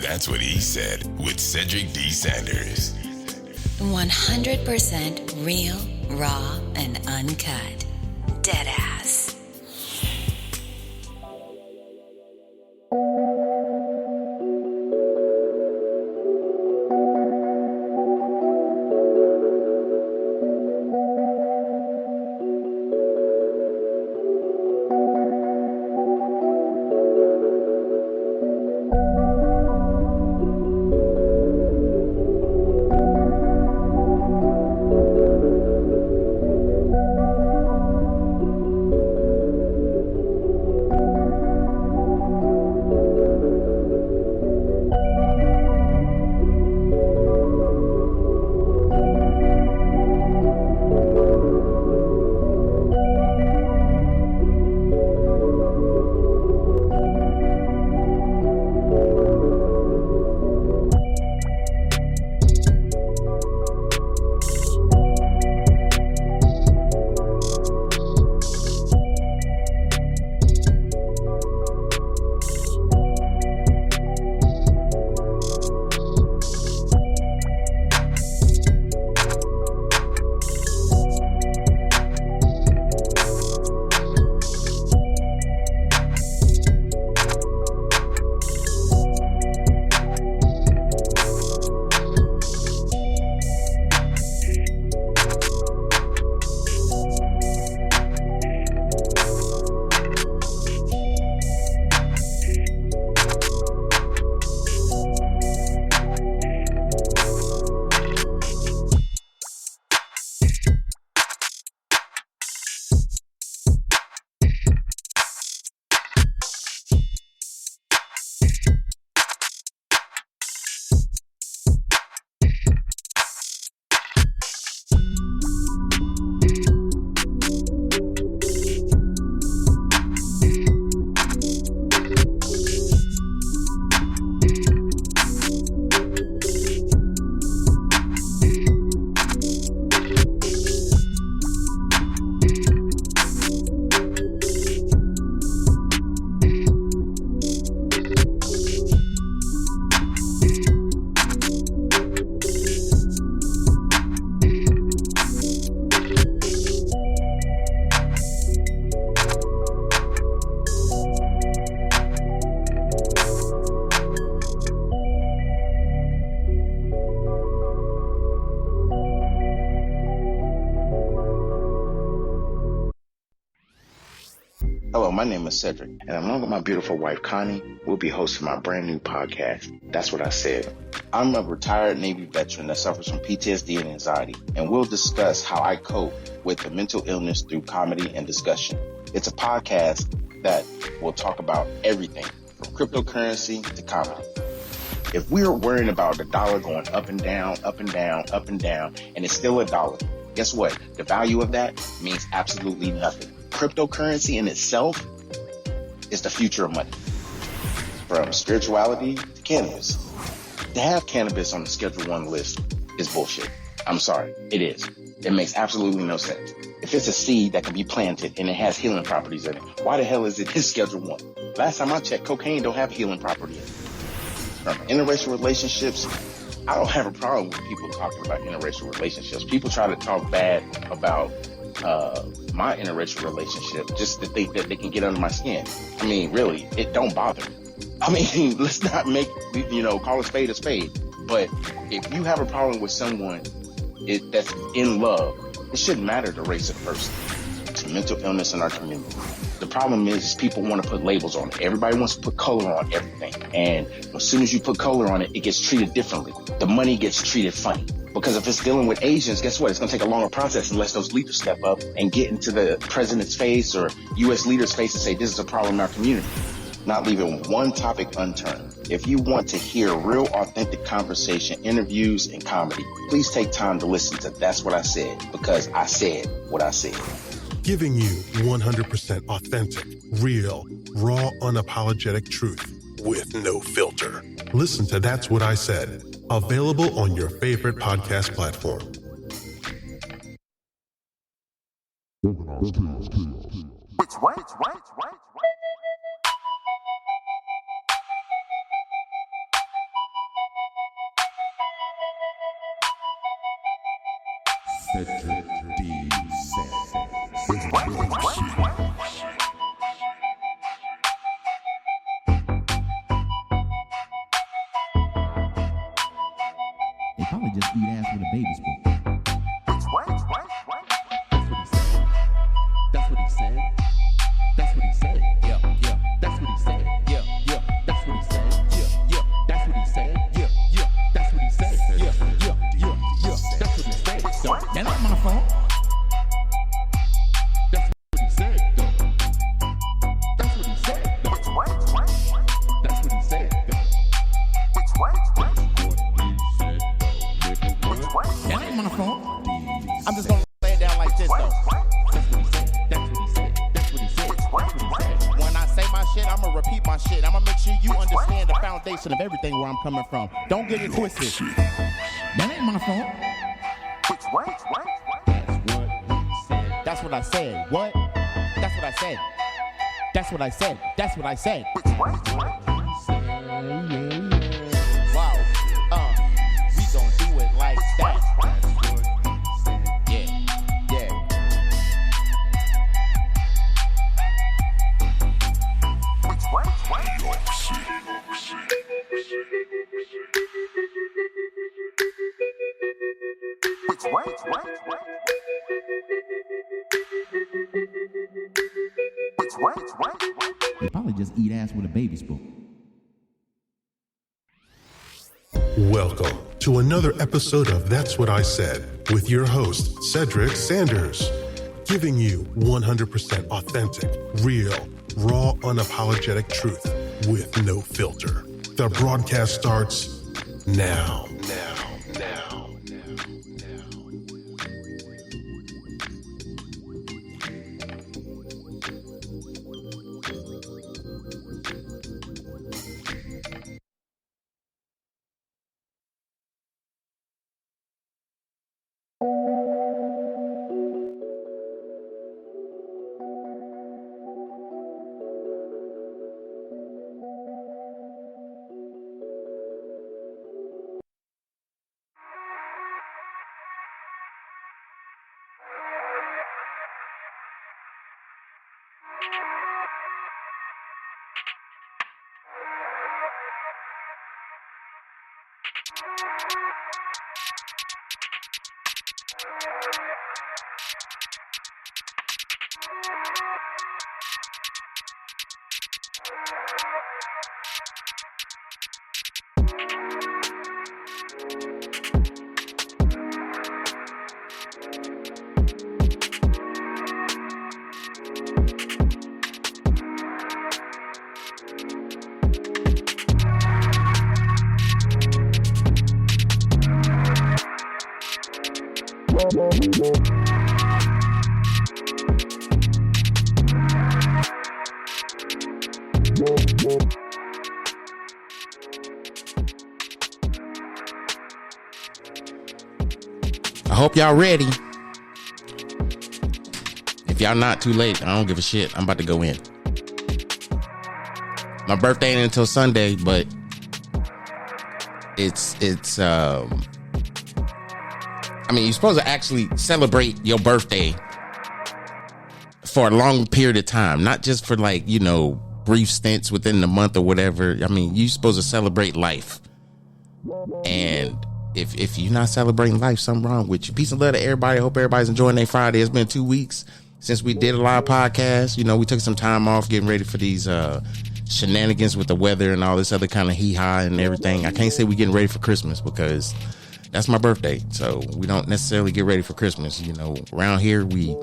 That's What He Said with Cedric D. Sanders. 100% real, raw, and uncut. Deadass. Hello, my name is Cedric, and along with my beautiful wife, Connie, we'll be hosting my brand new podcast. That's What I Said. I'm a retired Navy veteran that suffers from PTSD and anxiety, and we'll discuss how I cope with the mental illness through comedy and discussion. It's a podcast that will talk about everything from cryptocurrency to comedy. If we're worrying about the dollar going up and down, up and down, up and down, and it's still a dollar, guess what? The value of that means absolutely nothing. Cryptocurrency in itself is the future of money. From spirituality to cannabis. To have cannabis on the Schedule 1 list is bullshit. I'm sorry, it is. It makes absolutely no sense. If it's a seed that can be planted and it has healing properties in it, why the hell is it in Schedule 1? Last time I checked, cocaine don't have healing property in it. From interracial relationships, I don't have a problem with people talking about interracial relationships. People try to talk bad about my interracial relationship just to think that they can get under my skin. I mean, really, it don't bother me. I mean, let's not make, call a spade a spade. But if you have a problem with someone that's in love, it shouldn't matter the race of the person. It's mental illness in our community. The problem is people want to put labels on it. Everybody wants to put color on everything. And as soon as you put color on it, it gets treated differently. The money gets treated funny. Because if it's dealing with Asians, guess what? It's going to take a longer process unless those leaders step up and get into the president's face or U.S. leaders' face and say, this is a problem in our community. Not leaving one topic unturned. If you want to hear real, authentic conversation, interviews, and comedy, please take time to listen to That's What I Said, because I said what I said. Giving you 100% authentic, real, raw, unapologetic truth with no filter. Listen to That's What I Said. Available on your favorite podcast platform. Which way? They probably just eat ass with a baby spoon. That's what he said. That's what he said. Yeah, yeah. That's what he said. Yeah, yeah. That's what he said. Yeah, yeah. That's what he said. Yeah, yeah. That's what he said. Yeah, yeah, yeah, yeah. That's what he said. So, that ain't my fault. That's what he said. Though. That's what he said. Though. That's what he said. Though. That ain't my fault. I'm just gonna lay it down like this though. That's what he said. That's what he said. That's what he said. That's what he said. When I say my shit, I'ma repeat my shit. I'ma make sure you understand the foundation of everything where I'm coming from. Don't get it twisted. That ain't my fault. That's what he said. That's what I said. What? That's what I said. That's what I said. That's what I said. Wow. We gon' do it like that. Yeah. Yeah. They probably just eat ass with a baby spoon. Welcome to another episode of That's What I Said with your host, Cedric Sanders, giving you 100% authentic, real, raw, unapologetic truth with no filter. The broadcast starts now. I hope y'all ready. If y'all not, too late. I don't give a shit. I'm about to go in. My birthday ain't until Sunday, but it's I mean, you're supposed to actually celebrate your birthday for a long period of time, not just for like, you know, brief stints within the month or whatever. I mean, you're supposed to celebrate life. And if you're not celebrating life, something wrong with you. Peace and love to everybody. I hope everybody's enjoying their Friday. It's been 2 weeks since we did a live podcast. You know, we took some time off getting ready for these shenanigans with the weather and all this other kind of hee-haw and everything. I can't say we getting ready for Christmas because that's my birthday. So we don't necessarily get ready for Christmas. You know, around here, we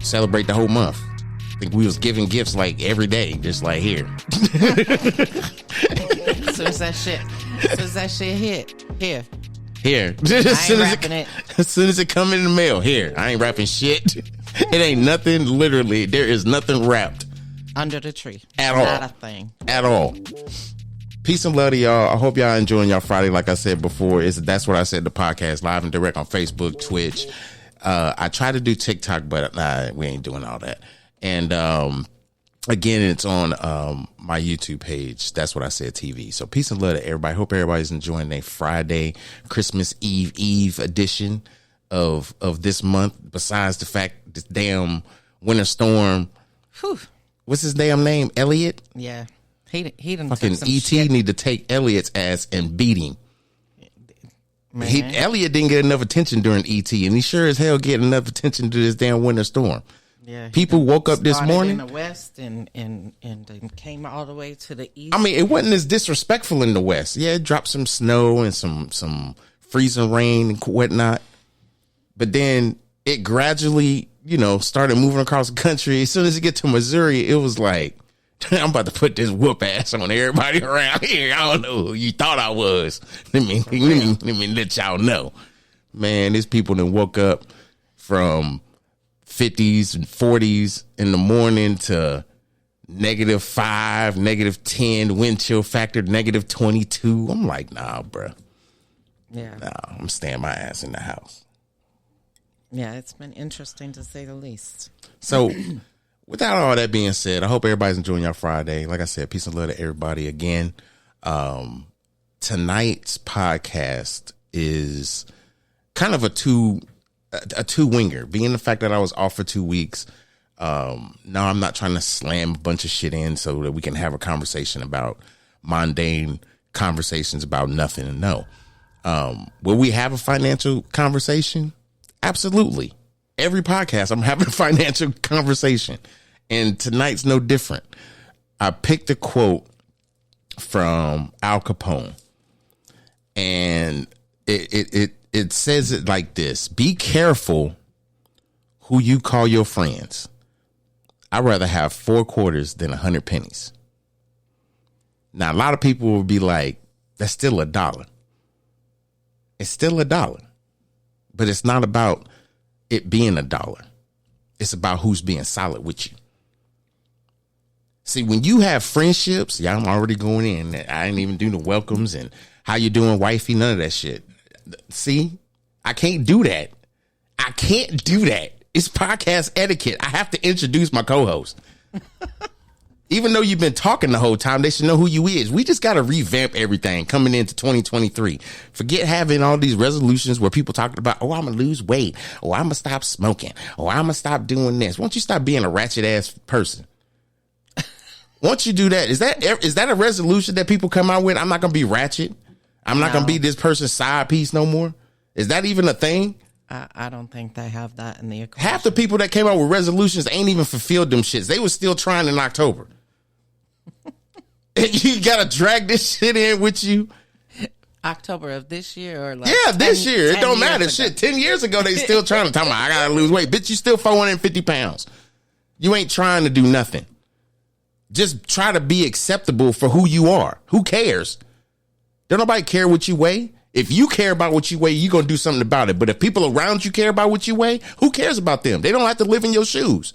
celebrate the whole month. I think we was giving gifts like every day, just like here. As soon as that shit hit, here. Here. As soon as it come in the mail, here. I ain't wrapping shit. It ain't nothing, literally. There is nothing wrapped. Under the tree. At all. Not a thing. At all. Peace and love to y'all. I hope y'all enjoying y'all Friday. Like I said before, That's What I Said, the podcast, live and direct on Facebook, Twitch. I try to do TikTok, but we ain't doing all that. And again, it's on my YouTube page. That's What I Said TV. So peace and love to everybody. Hope everybody's enjoying their Friday, Christmas Eve edition of this month, besides the fact this damn winter storm. Whew. What's his damn name? Elliot? Yeah. He done Fucking took some ET shit. need to take Elliot's ass and beat him. Man. Elliot didn't get enough attention during ET, and he sure as hell get enough attention to this damn winter storm. Yeah, he People woke up this started morning. in the west and then came all the way to the east. I mean, it wasn't as disrespectful in the west. Yeah, it dropped some snow and some freezing rain and whatnot, but then it gradually, started moving across the country. As soon as it get to Missouri, it was like, I'm about to put this whoop ass on everybody around here. I don't know who you thought I was. Let me let y'all know. Man, these people that woke up from 50s and 40s in the morning to -5, -10, wind chill factor, -22. I'm like, nah, bro. Yeah. Nah, I'm staying my ass in the house. Yeah, it's been interesting to say the least. So, without all that being said, I hope everybody's enjoying your Friday. Like I said, peace and love to everybody again. Tonight's podcast is kind of a two-winger, being the fact that I was off for 2 weeks. Now I'm not trying to slam a bunch of shit in so that we can have a conversation about mundane conversations about nothing. No. Will we have a financial conversation? Absolutely. Every podcast, I'm having a financial conversation. And tonight's no different. I picked a quote from Al Capone. And it says it like this: be careful who you call your friends. I'd rather have 4 quarters than 100 pennies. Now, a lot of people will be like, that's still $1. It's still $1. But it's not about it being $1. It's about who's being solid with you. See, when you have friendships, yeah, I'm already going in. I ain't even do the welcomes and how you doing, wifey, none of that shit. See, I can't do that. I can't do that. It's podcast etiquette. I have to introduce my co-host. Even though you've been talking the whole time, they should know who you is. We just got to revamp everything coming into 2023. Forget having all these resolutions where people talking about, oh, I'm going to lose weight. Oh, I'm going to stop smoking. Oh, I'm going to stop doing this. Why don't you stop being a ratchet ass person? Once you do that, is that a resolution that people come out with? I'm not going to be ratchet. I'm not going to be this person's side piece no more. Is that even a thing? I don't think they have that in the equation. Half the people that came out with resolutions ain't even fulfilled them shits. They was still trying in October. And you got to drag this shit in with you. October of this year or like yeah, this year. It don't matter. Ago. Shit, 10 years ago, they still trying to tell me I got to lose weight. Bitch, you still 450 pounds. You ain't trying to do nothing. Just try to be acceptable for who you are. Who cares? Don't nobody care what you weigh. If you care about what you weigh, you're going to do something about it. But if people around you care about what you weigh, who cares about them? They don't have to live in your shoes.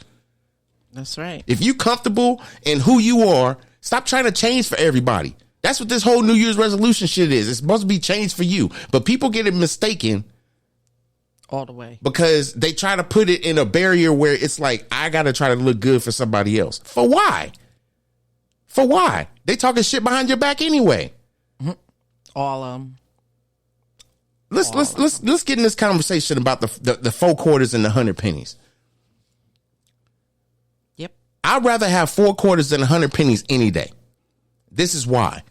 That's right. If you comfortable in who you are, stop trying to change for everybody. That's what this whole New Year's resolution shit is. It's supposed to be changed for you. But people get it mistaken. All the way. Because they try to put it in a barrier where it's like, I got to try to look good for somebody else. For why? For why? They talking shit behind your back anyway. All of them. Let's get in this conversation about the 4 quarters and the 100 pennies. Yep. I'd rather have 4 quarters than 100 pennies any day. This is why.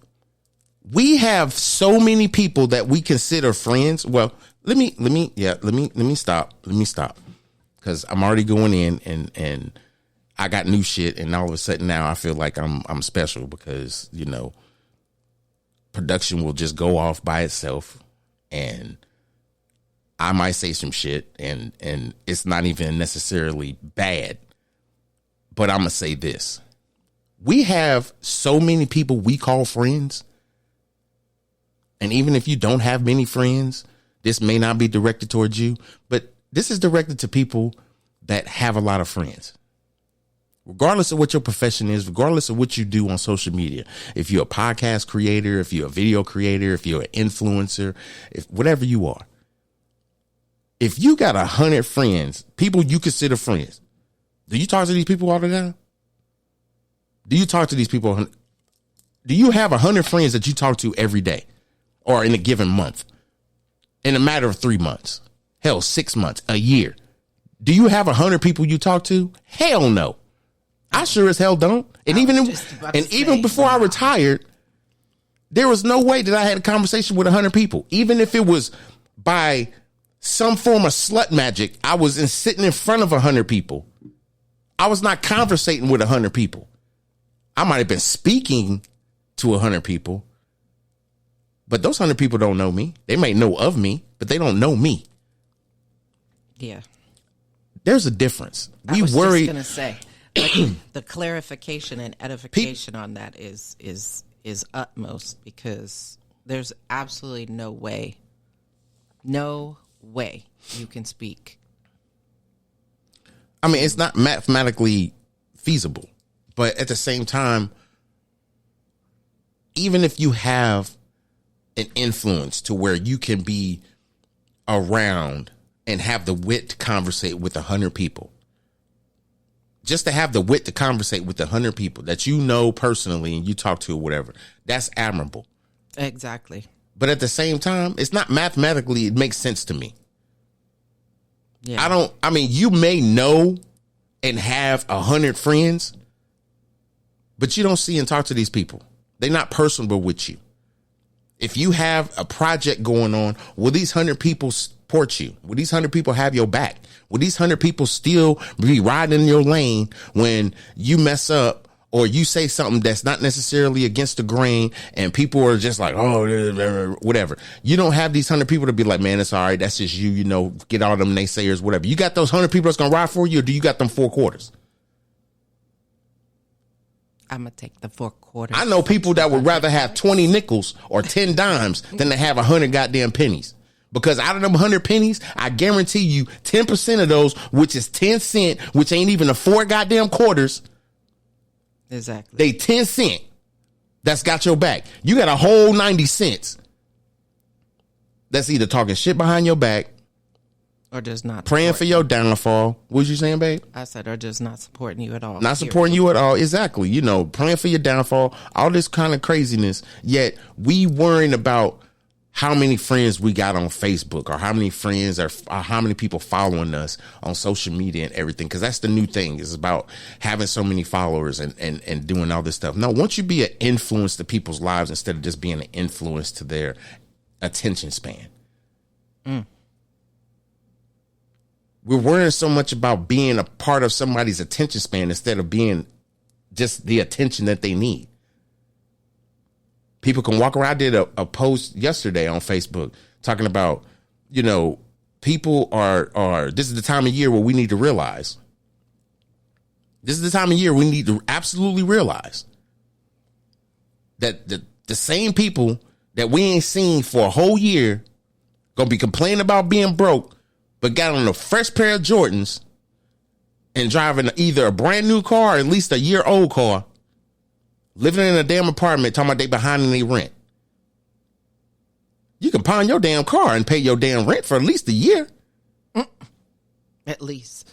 We have so many people that we consider friends. Well, let me stop. Because I'm already going in and I got new shit, and all of a sudden now I feel like I'm special because, production will just go off by itself. And I might say some shit and it's not even necessarily bad, but I'm going to say this. We have so many people we call friends. And even if you don't have many friends, this may not be directed towards you, but this is directed to people that have a lot of friends. Regardless of what your profession is, regardless of what you do on social media, if you're a podcast creator, if you're a video creator, if you're an influencer, if whatever you are, if you got 100 friends, people you consider friends, do you talk to these people all the time? Do you talk to these people? Do you have 100 friends that you talk to every day or in a given month? In a matter of 3 months? hell, 6 months, a year. Do you have 100 people you talk to? Hell no. I sure as hell don't. And even before I retired, there was no way that I had a conversation with 100 people. Even if it was by some form of slut magic, I was sitting in front of 100 people. I was not conversating with 100 people. I might have been speaking to 100 people, but those 100 people don't know me. They may know of me, but they don't know me. Yeah. There's a difference. I was just going to say, the clarification and edification on that is utmost, because there's absolutely no way you can speak. I mean, it's not mathematically feasible, but at the same time, even if you have an influence to where you can be around and have the wit to conversate with 100 people, just to have the wit to conversate with 100 people that you know personally and you talk to or whatever, that's admirable. Exactly. But at the same time, it's not mathematically, it makes sense to me. Yeah. You may know and have 100 friends, but you don't see and talk to these people. They're not personable with you. If you have a project going on, will these 100 people support you? Will these 100 people have your back? Will these 100 people still be riding in your lane when you mess up or you say something that's not necessarily against the grain and people are just like, oh, whatever? You don't have these 100 people to be like, man, it's all right. That's just you, get all them naysayers, whatever. You got those 100 people that's going to ride for you, or do you got them 4 quarters? I'm going to take the 4 quarters. I know people that would rather have 20 nickels or 10 dimes than to have 100 goddamn pennies. Because out of them 100 pennies, I guarantee you 10% of those, which is 10 cents, which ain't even the 4 goddamn quarters. Exactly. They 10 cents. That's got your back. You got a whole 90 cents. That's either talking shit behind your back or just not praying for your downfall. What was you saying, babe? I said, or just not supporting you at all. Not supporting you at all. Exactly. Praying for your downfall, all this kind of craziness. Yet we worrying about how many friends we got on Facebook or how many friends or how many people following us on social media and everything. Because that's the new thing. It's about having so many followers and doing all this stuff. No, once you be an influence to people's lives instead of just being an influence to their attention span. We're worrying so much about being a part of somebody's attention span instead of being just the attention that they need. People can walk around. I did a post yesterday on Facebook talking about, people are, this is the time of year where we need to realize. This is the time of year we need to absolutely realize that the same people that we ain't seen for a whole year gonna be complaining about being broke, but got on a fresh pair of Jordans and driving either a brand new car or at least a year old car, living in a damn apartment, talking about they behind in their rent. You can pawn your damn car and pay your damn rent for at least a year. At least.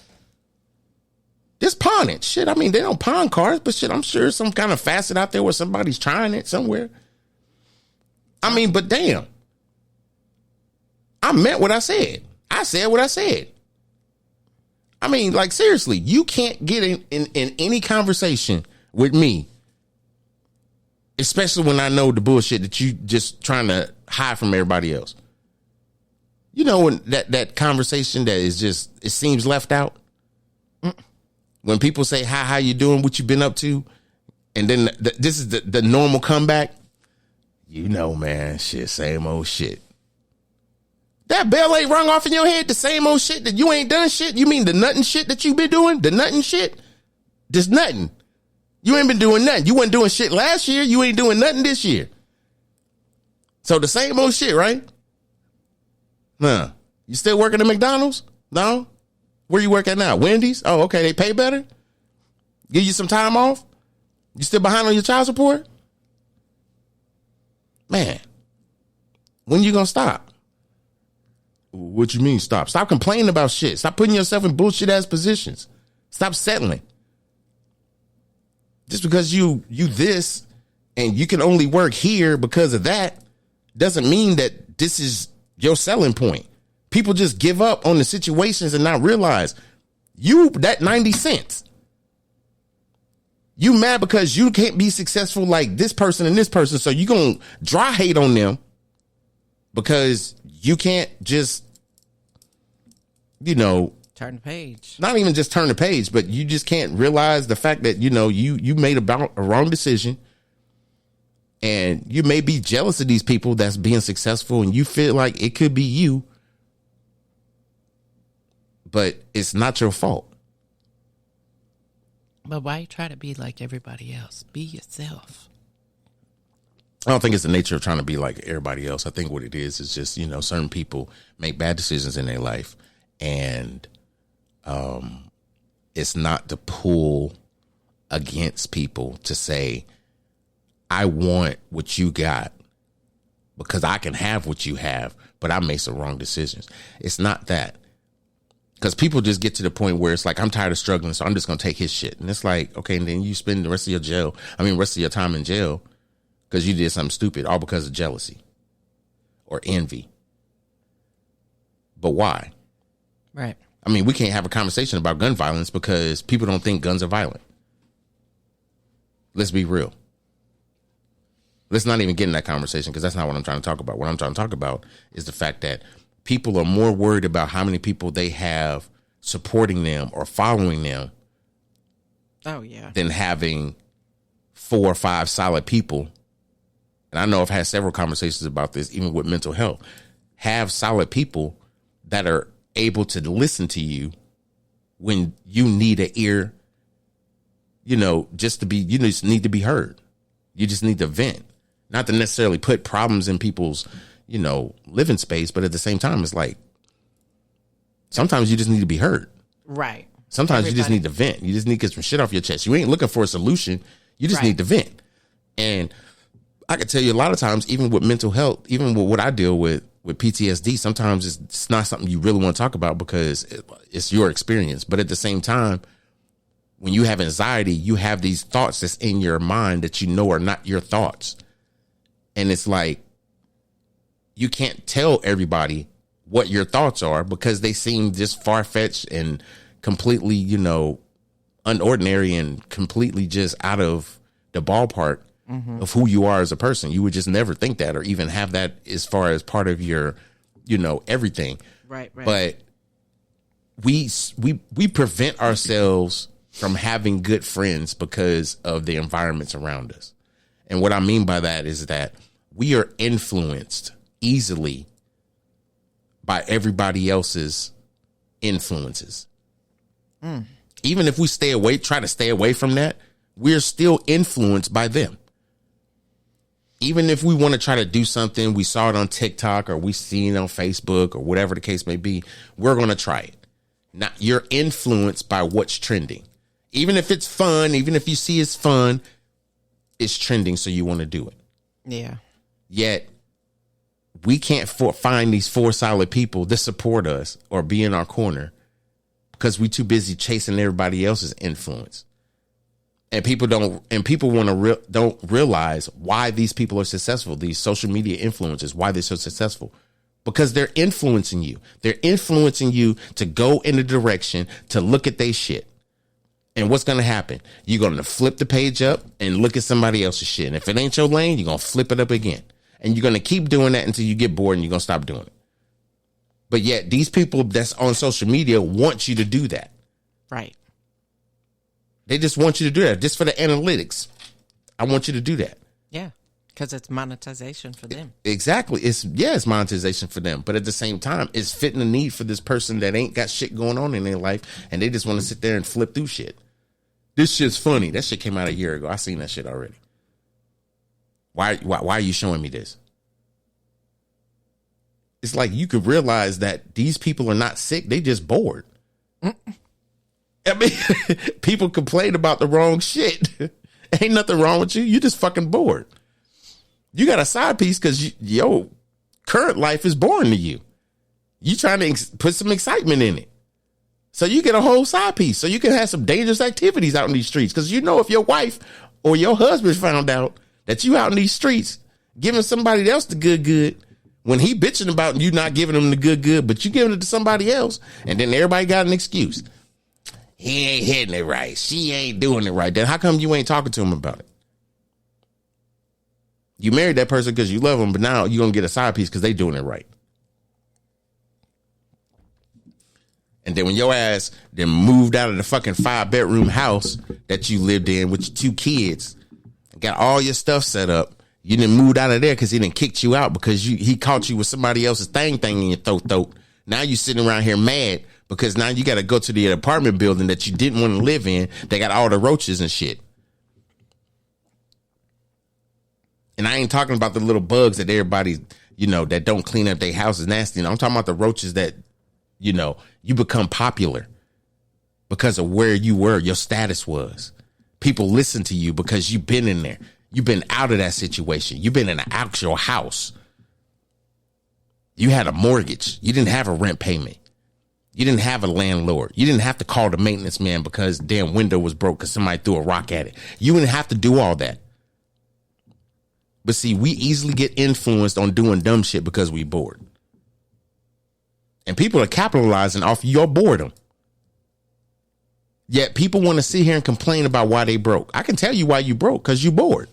Just pawn it. Shit, they don't pawn cars, but shit, I'm sure some kind of facet out there where somebody's trying it somewhere. But damn. I meant what I said. I said what I said. Seriously, you can't get in any conversation with me, especially when I know the bullshit that you just trying to hide from everybody else. When that conversation that is just, it seems left out. When people say, hi, how you doing? What you been up to? And then this is the normal comeback. Man, shit, same old shit. That bell ain't rung off in your head, the same old shit that you ain't done shit? You mean the nothing shit that you been doing? The nothing shit? There's nothing. You ain't been doing nothing. You wasn't doing shit last year. You ain't doing nothing this year. So the same old shit, right? Huh. You still working at McDonald's? No? Where you work at now? Wendy's? Oh, okay. They pay better? Give you some time off? You still behind on your child support? Man, when you gonna stop? What you mean stop? Stop complaining about shit. Stop putting yourself in bullshit ass positions. Stop settling. Just because you this and you can only work here because of that doesn't mean that this is your selling point. People just give up on the situations and not realize that 90 cents. You mad because you can't be successful like this person and this person. So you going to dry hate on them because you can't just, turn the page. Not even just turn the page, but you just can't realize the fact that, you made a wrong decision. And you may be jealous of these people that's being successful and you feel like it could be you, but it's not your fault. But why try to be like everybody else? Be yourself. I don't think it's the nature of trying to be like everybody else. I think what it is just, certain people make bad decisions in their life, and it's not to pull against people to say, I want what you got because I can have what you have, but I made some wrong decisions. It's not that. Because people just get to the point where it's like, I'm tired of struggling, so I'm just going to take his shit. And it's like, okay, and then you spend the rest of your time in jail because you did something stupid, all because of jealousy or envy. But why? Right. I mean, we can't have a conversation about gun violence because people don't think guns are violent. Let's be real. Let's not even get in that conversation because that's not what I'm trying to talk about. What I'm trying to talk about is the fact that people are more worried about how many people they have supporting them or following them. Oh, yeah. Than having 4 or 5 solid people. And I know I've had several conversations about this, even with mental health. Have solid people that are able to listen to you when you need an ear, just to be, you just need to be heard. You just need to vent. Not to necessarily put problems in people's, living space, but at the same time, it's like sometimes you just need to be heard. Right. Sometimes you just need to vent. You just need to get some shit off your chest. You ain't looking for a solution. You just need to vent. And I can tell you a lot of times, even with mental health, even with what I deal with PTSD, sometimes it's not something you really want to talk about because it's your experience. But at the same time, when you have anxiety, you have these thoughts that's in your mind that are not your thoughts. And it's like, you can't tell everybody what your thoughts are because they seem just far-fetched and completely, unordinary and completely just out of the ballpark of who you are as a person. You would just never think that or even have that as far as part of your, everything. Right. But we prevent ourselves from having good friends because of the environments around us. And what I mean by that is that we are influenced easily by everybody else's influences. Even if we try to stay away from that, we're still influenced by them. Even if we want to try to do something, we saw it on TikTok or we seen it on Facebook or whatever the case may be, we're going to try it. Now, you're influenced by what's trending. Even if it's fun, even if you see it's fun, it's trending, so you want to do it. Yeah. Yet, we can't find these 4 solid people that support us or be in our corner because we're too busy chasing everybody else's influence. And people don't realize why these people are successful. These social media influencers, why they're so successful, because they're influencing you. They're influencing you to go in a direction to look at their shit. And what's going to happen? You're going to flip the page up and look at somebody else's shit. And if it ain't your lane, you're going to flip it up again. And you're going to keep doing that until you get bored and you're going to stop doing it. But yet these people that's on social media want you to do that. Right. They just want you to do that just for the analytics. I want you to do that. Yeah. Because it's monetization for them. Exactly. It's monetization for them. But at the same time, it's fitting the need for this person that ain't got shit going on in their life. And they just want to sit there and flip through shit. This shit's funny. That shit came out a year ago. I seen that shit already. Why are you showing me this? It's like you could realize that these people are not sick. They just bored. I mean, people complain about the wrong shit. Ain't nothing wrong with you. You just fucking bored. You got a side piece because your current life is boring to you. You trying to put some excitement in it. So you get a whole side piece. So you can have some dangerous activities out in these streets. Because if your wife or your husband found out that you out in these streets giving somebody else the good, When he bitching about you not giving him the good, but you giving it to somebody else, and then everybody got an excuse. He ain't hitting it right. She ain't doing it right. Then how come you ain't talking to him about it? You married that person because you love them, but now you're going to get a side piece because they doing it right. And then when your ass then moved out of the fucking 5-bedroom house that you lived in with your 2 kids, got all your stuff set up, you didn't move out of there because he didn't kicked you out because he caught you with somebody else's thing in your throat. Now you sitting around here mad because now you got to go to the apartment building that you didn't want to live in. They got all the roaches and shit. And I ain't talking about the little bugs that everybody, that don't clean up their houses nasty. I'm talking about the roaches that, you become popular because of where you were, your status was. People listen to you because you've been in there. You've been out of that situation. You've been in an actual house. You had a mortgage. You didn't have a rent payment. You didn't have a landlord. You didn't have to call the maintenance man because damn window was broke because somebody threw a rock at it. You didn't have to do all that. But see, we easily get influenced on doing dumb shit because we bored. And people are capitalizing off your boredom. Yet people want to sit here and complain about why they broke. I can tell you why you broke, because you bored.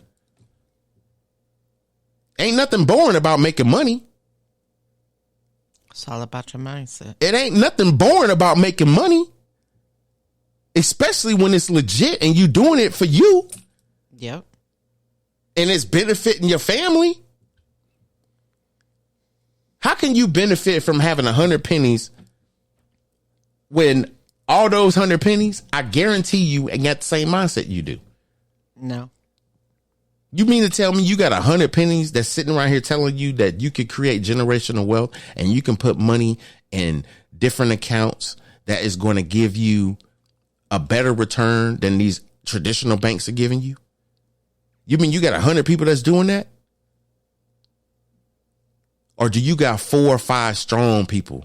Ain't nothing boring about making money. It's all about your mindset. It ain't nothing boring about making money. Especially when it's legit and you doing it for you. Yep. And it's benefiting your family. How can you benefit from having 100 pennies when all those 100 pennies, I guarantee you ain't got the same mindset you do? No. You mean to tell me you got 100 pennies that's sitting right here telling you that you could create generational wealth and you can put money in different accounts that is going to give you a better return than these traditional banks are giving you? You mean you got 100 people that's doing that? Or do you got 4 or 5 strong people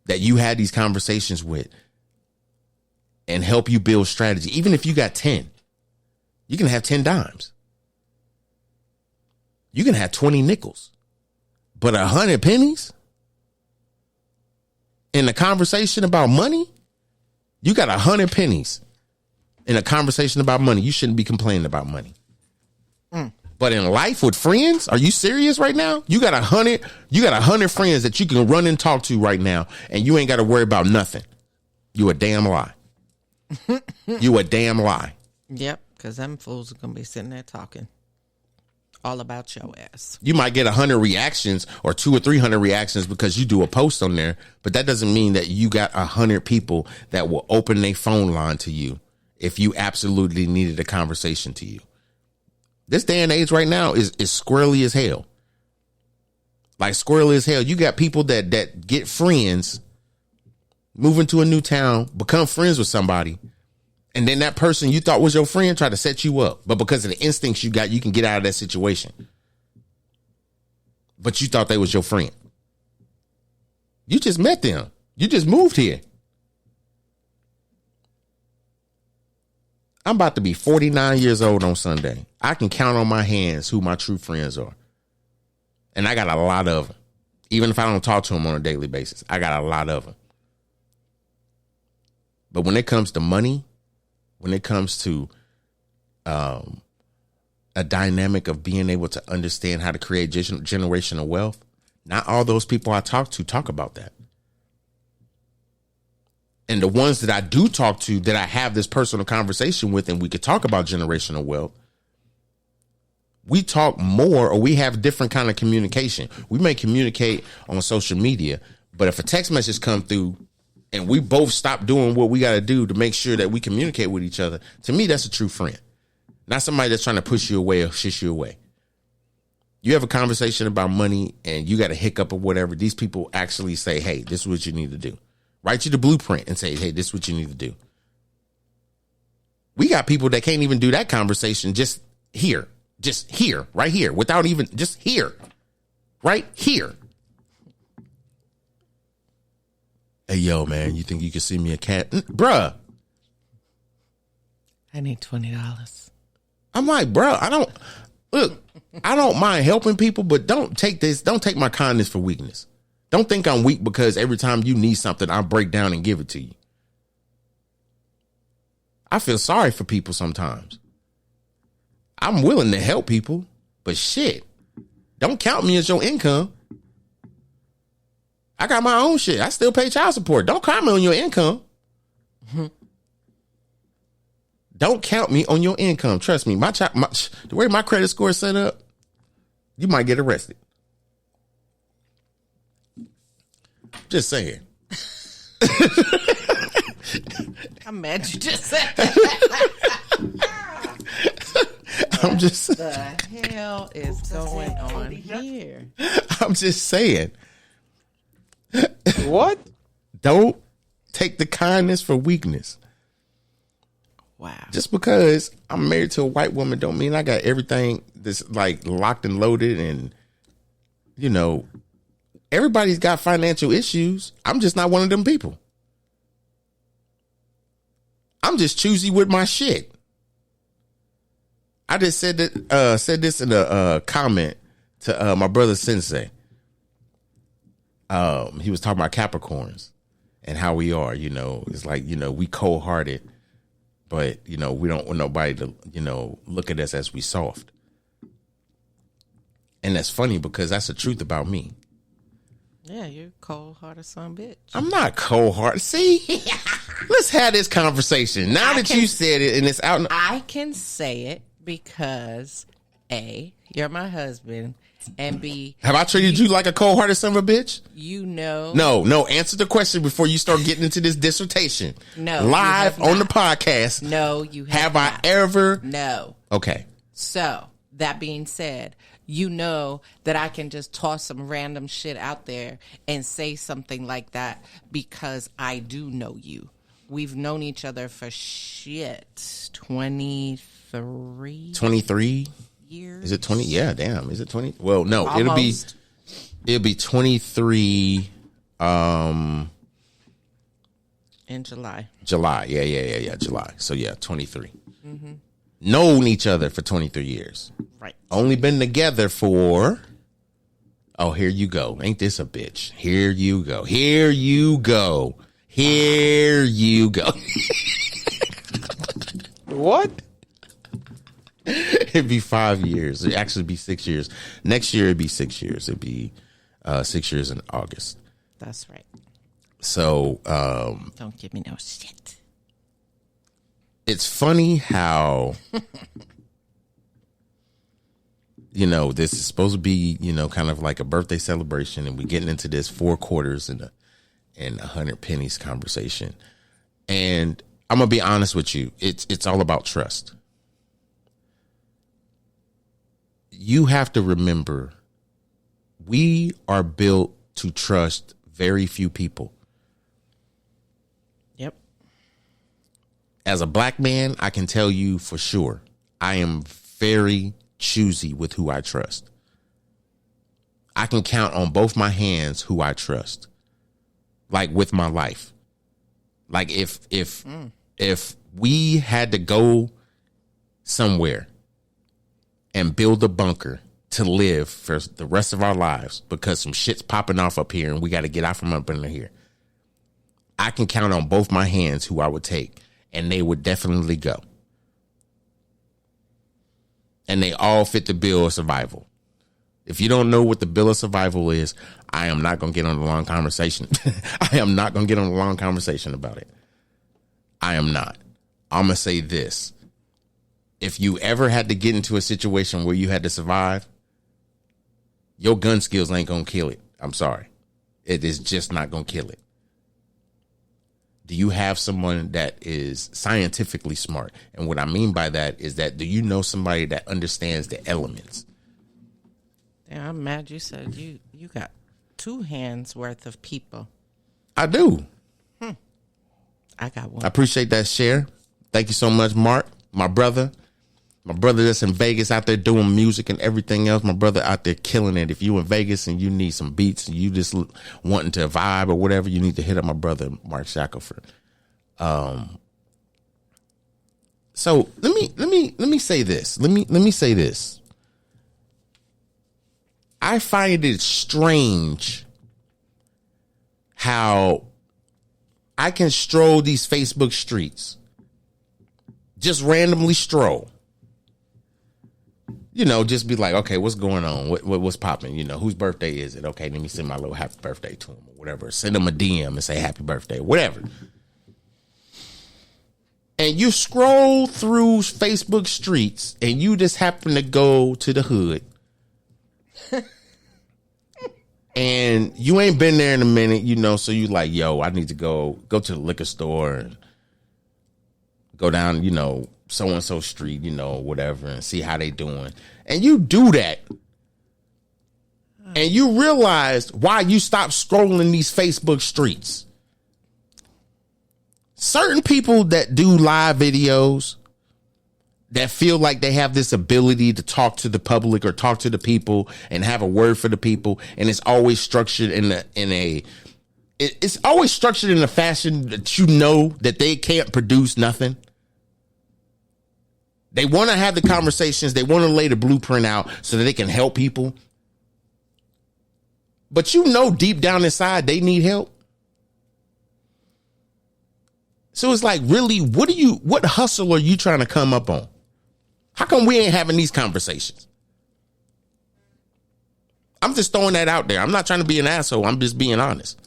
that you had these conversations with and help you build strategy? Even if you got 10, you can have 10 dimes. You can have 20 nickels, but 100 pennies in a conversation about money, you got 100 pennies in a conversation about money. You shouldn't be complaining about money. But in life with friends, are you serious right now? You got 100 friends that you can run and talk to right now, and you ain't got to worry about nothing. You a damn lie. You a damn lie. Yep, because them fools are going to be sitting there talking all about your ass. You might get 100 reactions or 200 or 300 reactions because you do a post on there, but that doesn't mean that you got 100 people that will open their phone line to you if you absolutely needed a conversation to you. This day and age right now is squirrely as hell. Like squirrely as hell. You got people that get friends, move into a new town, become friends with somebody, and then that person you thought was your friend try to set you up. But because of the instincts you got, you can get out of that situation. But you thought they was your friend. You just met them. You just moved here. I'm about to be 49 years old on Sunday. I can count on my hands who my true friends are. And I got a lot of them. Even if I don't talk to them on a daily basis, I got a lot of them. But when it comes to money, when it comes to a dynamic of being able to understand how to create generational wealth, not all those people I talk to talk about that. And the ones that I do talk to, that I have this personal conversation with, and we could talk about generational wealth, we talk more, or we have different kind of communication. We may communicate on social media, but if a text message come through and we both stop doing what we got to do to make sure that we communicate with each other, to me, that's a true friend. Not somebody that's trying to push you away or shish you away. You have a conversation about money and you got a hiccup or whatever. These people actually say, hey, this is what you need to do. Write you the blueprint and say, hey, this is what you need to do. We got people that can't even do that conversation just here, right here, without even just here, right here. Hey, yo, man, you think you can see me a cat? Bruh. I need $20. I'm like, bruh, I don't. Look, I don't mind helping people, but don't take my kindness for weakness. Don't think I'm weak because every time you need something, I break down and give it to you. I feel sorry for people sometimes. I'm willing to help people, but shit, don't count me as your income. I got my own shit. I still pay child support. Don't count me on your income. Don't count me on your income. Trust me, the way my credit score is set up, you might get arrested. Just saying. I'm mad you just said that. I'm just. What the hell is going on here? I'm just saying. What? Don't take the kindness for weakness. Wow. Just because I'm married to a white woman don't mean I got everything that's like locked and loaded, and you know, everybody's got financial issues. I'm just not one of them people. I'm just choosy with my shit. I just said this in a comment to my brother Sensei. He was talking about Capricorns and how we are, you know, it's like, you know, we cold-hearted, but, you know, we don't want nobody to, you know, look at us as we soft. And that's funny because that's the truth about me. Yeah, you're cold-hearted son bitch. I'm not cold-hearted. See? Let's have this conversation. Now that you said it and it's out. I can say it because A, you're my husband, and B, have I treated you like a cold-hearted son of a bitch? You know. No. Answer the question before you start getting into this dissertation. No. Live on the podcast. No, you have not. I ever? No. Okay. So, that being said, you know that I can just toss some random shit out there and say something like that because I do know you. We've known each other for 23. 23 years. Is it 20? Yeah, damn. Is it 20? Well, no, Almost. it'll be 23 in July. Yeah, July. So yeah, 23. Mm-hmm. Known each other for 23 years. Right. Only been together for, oh, here you go. Ain't this a bitch? Here you go. What? It'd be 5 years. It'd actually be 6 years. Next year, it'd be 6 years. It'd be 6 years in August. That's right. So, don't give me no shit. It's funny how, you know, this is supposed to be, you know, kind of like a birthday celebration, and we're getting into this 4 quarters and 100 pennies conversation. And I'm gonna be honest with you. It's all about trust. You have to remember, we are built to trust very few people. Yep. As a black man, I can tell you for sure, I am very choosy with who I trust. I can count on both my hands who I trust. Like with my life. Like if we had to go somewhere and build a bunker to live for the rest of our lives because some shit's popping off up here and we got to get out from up under here, I can count on both my hands who I would take, and they would definitely go. And they all fit the bill of survival. If you don't know what the bill of survival is, I am not going to get on a long conversation. I am not going to get on a long conversation about it. I am not. I'm going to say this. If you ever had to get into a situation where you had to survive, your gun skills ain't going to kill it. I'm sorry. It is just not going to kill it. Do you have someone that is scientifically smart? And what I mean by that is that, do you know somebody that understands the elements? Yeah, I'm mad you said you got 2 hands worth of people. I do. I got one. I appreciate that share. Thank you so much, Mark, my brother. My brother that's in Vegas out there doing music and everything else. My brother out there killing it. If you in Vegas and you need some beats and you just wanting to vibe or whatever, you need to hit up my brother, Mark Shackelford. So let me say this. Let me say this. I find it strange how I can stroll these Facebook streets, just randomly stroll. You know, just be like, okay, what's going on? What's popping? You know, whose birthday is it? Okay, let me send my little happy birthday to him or whatever. Send him a DM and say happy birthday, whatever. And you scroll through Facebook streets and you just happen to go to the hood. And you ain't been there in a minute, you know, so you like, yo, I need to go to the liquor store and go down, you know, so-and-so street, you know, whatever, and see how they doing. And you do that. And you realize why you stopped scrolling these Facebook streets. Certain people that do live videos that feel like they have this ability to talk to the public or talk to the people and have a word for the people, and it's always structured it's always structured in a fashion that you know that they can't produce nothing. They want to have the conversations. They want to lay the blueprint out so that they can help people. But you know deep down inside they need help. So it's like, really, what hustle are you trying to come up on? How come we ain't having these conversations? I'm just throwing that out there. I'm not trying to be an asshole. I'm just being honest.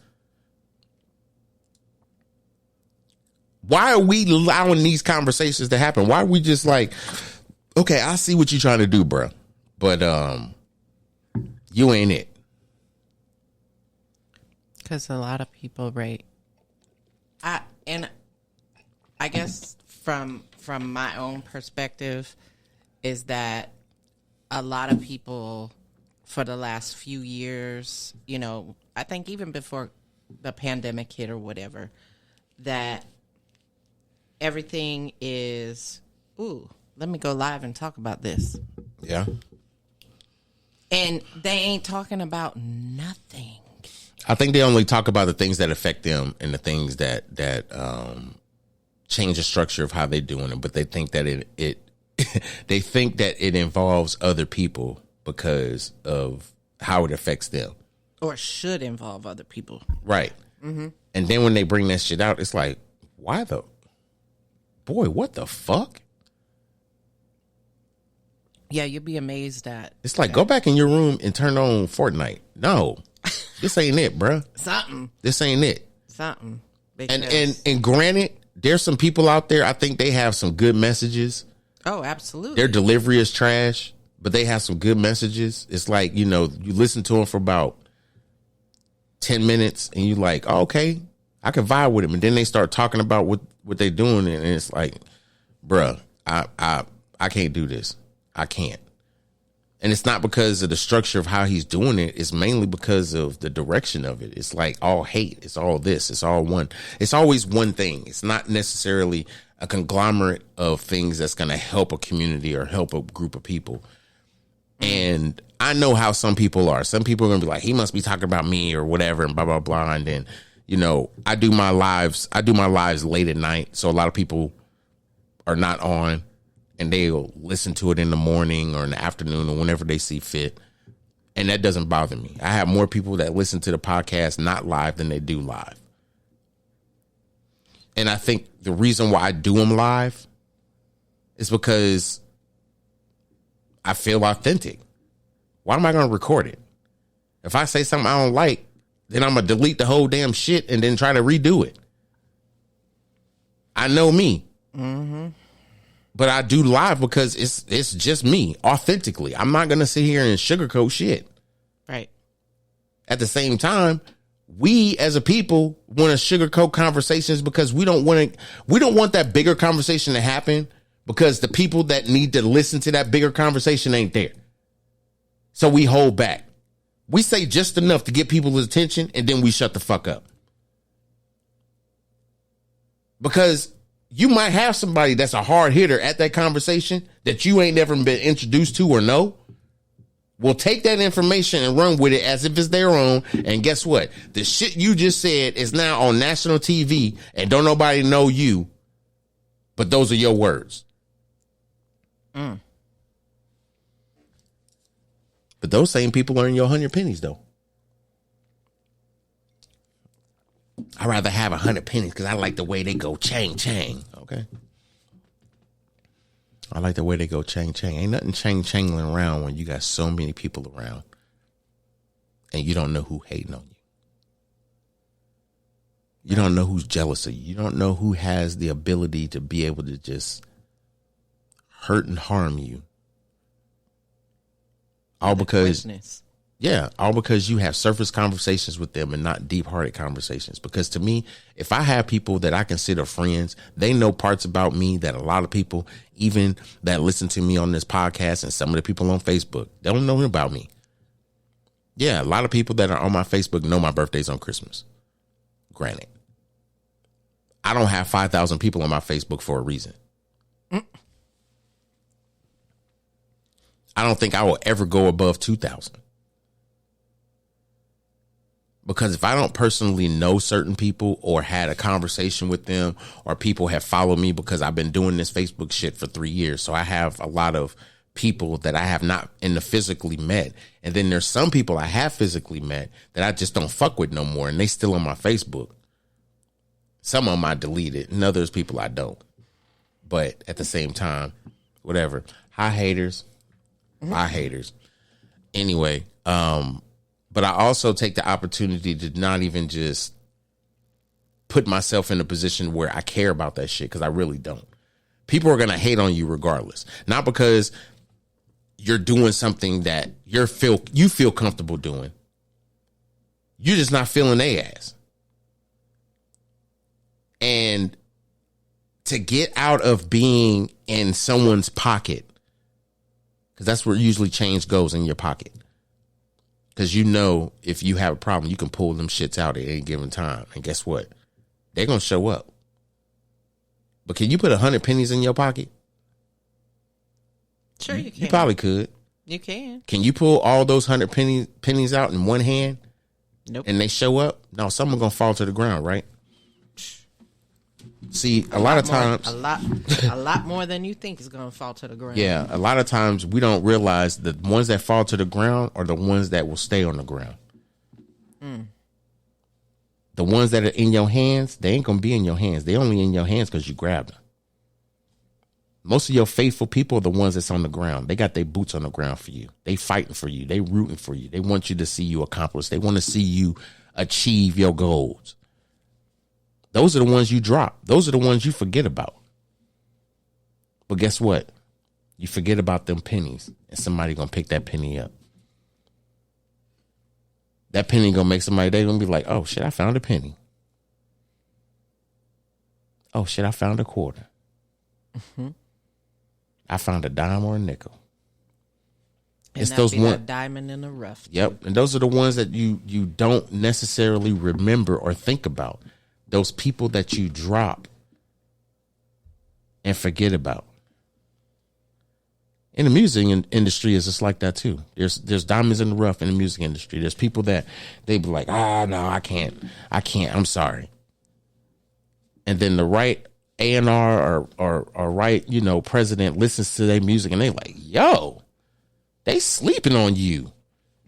Why are we allowing these conversations to happen? Why are we just like, okay, I see what you're trying to do, bro, but you ain't it. Because a lot of people, right? I guess from my own perspective is that a lot of people for the last few years, you know, I think even before the pandemic hit or whatever, that everything is, ooh, let me go live and talk about this. Yeah. And they ain't talking about nothing. I think they only talk about the things that affect them and the things that change the structure of how they're doing it. But they think that it they think that it involves other people because of how it affects them. Or should involve other people. Right. Mm-hmm. And then when they bring that shit out, it's like, why the... Boy, what the fuck? Yeah, you'd be amazed at. It's like, go back in your room and turn on Fortnite. No, this ain't it, bruh. Something. This ain't it. Something. And granted, there's some people out there, I think they have some good messages. Oh, absolutely. Their delivery is trash, but they have some good messages. It's like, you know, you listen to them for about 10 minutes and you like, oh, okay, I can vibe with them. And then they start talking about what they're doing, and it's like, bruh, I can't do this. I can't. And it's not because of the structure of how he's doing it. It's mainly because of the direction of it. It's like all hate. It's all this. It's all one. It's always one thing. It's not necessarily a conglomerate of things that's going to help a community or help a group of people. And I know how some people are. Some people are going to be like, he must be talking about me or whatever and blah, blah, blah. And then, you know, I do my lives late at night. So a lot of people are not on, and they'll listen to it in the morning or in the afternoon or whenever they see fit. And that doesn't bother me. I have more people that listen to the podcast not live than they do live. And I think the reason why I do them live is because I feel authentic. Why am I going to record it? If I say something I don't like, then I'm going to delete the whole damn shit and then try to redo it. I know me. Mm-hmm. But I do live because it's just me, authentically. I'm not going to sit here and sugarcoat shit. Right. At the same time, we as a people want to sugarcoat conversations because we don't want that bigger conversation to happen because the people that need to listen to that bigger conversation ain't there. So we hold back. We say just enough to get people's attention, and then we shut the fuck up. Because you might have somebody that's a hard hitter at that conversation that you ain't never been introduced to or know. Will take that information and run with it as if it's their own. And guess what? The shit you just said is now on national TV and don't nobody know you, but those are your words. But But those same people earn your 100 pennies, though. I'd rather have 100 pennies because I like the way they go chang chang. Okay. I like the way they go chang chang. Ain't nothing chang changling around when you got so many people around and you don't know who hating on you. You don't know who's jealous of you. You don't know who has the ability to be able to just hurt and harm you. All because you have surface conversations with them and not deep-hearted conversations. Because to me, if I have people that I consider friends, they know parts about me that a lot of people, even that listen to me on this podcast and some of the people on Facebook, they don't know about me. Yeah, a lot of people that are on my Facebook know my birthday's on Christmas. Granted, I don't have 5,000 people on my Facebook for a reason. I don't think I will ever go above 2,000. Because if I don't personally know certain people or had a conversation with them or people have followed me because I've been doing this Facebook shit for 3 years. So I have a lot of people that I have not physically met. And then there's some people I have physically met that I just don't fuck with no more. And they still on my Facebook. Some of them I deleted and others people I don't. But at the same time, whatever. Hi, haters. Bye, haters. Anyway, but I also take the opportunity to not even just put myself in a position where I care about that shit, because I really don't. People are going to hate on you regardless. Not because you're doing something that you feel comfortable doing. You're just not feeling their ass. And to get out of being in someone's pocket, because that's where usually change goes, in your pocket. Because you know if you have a problem, you can pull them shits out at any given time. And guess what? They're going to show up. But can you put 100 pennies in your pocket? Sure you can. You probably could. You can. Can you pull all those 100 pennies out in one hand? Nope. And they show up? No, someone's going to fall to the ground, right? See, a lot of times... A lot more than you think is going to fall to the ground. Yeah, a lot of times we don't realize the ones that fall to the ground are the ones that will stay on the ground. The ones that are in your hands, they ain't going to be in your hands. They only in your hands because you grabbed them. Most of your faithful people are the ones that's on the ground. They got their boots on the ground for you. They fighting for you. They rooting for you. They want you to see you accomplish. They want to see you achieve your goals. Those are the ones you drop. Those are the ones you forget about. But guess what? You forget about them pennies, and somebody going to pick that penny up. That penny going to make somebody, they going to be like, oh, shit, I found a penny. Oh, shit, I found a quarter. Mm-hmm. I found a dime or a nickel. And it's that'd those be one that diamond in the rough. Yep. And those are the ones that you don't necessarily remember or think about. Those people that you drop and forget about. In the music industry, is just like that too. There's diamonds in the rough in the music industry. There's people that they be like, no, I can't. I'm sorry. And then the right A&R or right, president listens to their music and they like, yo, they sleeping on you.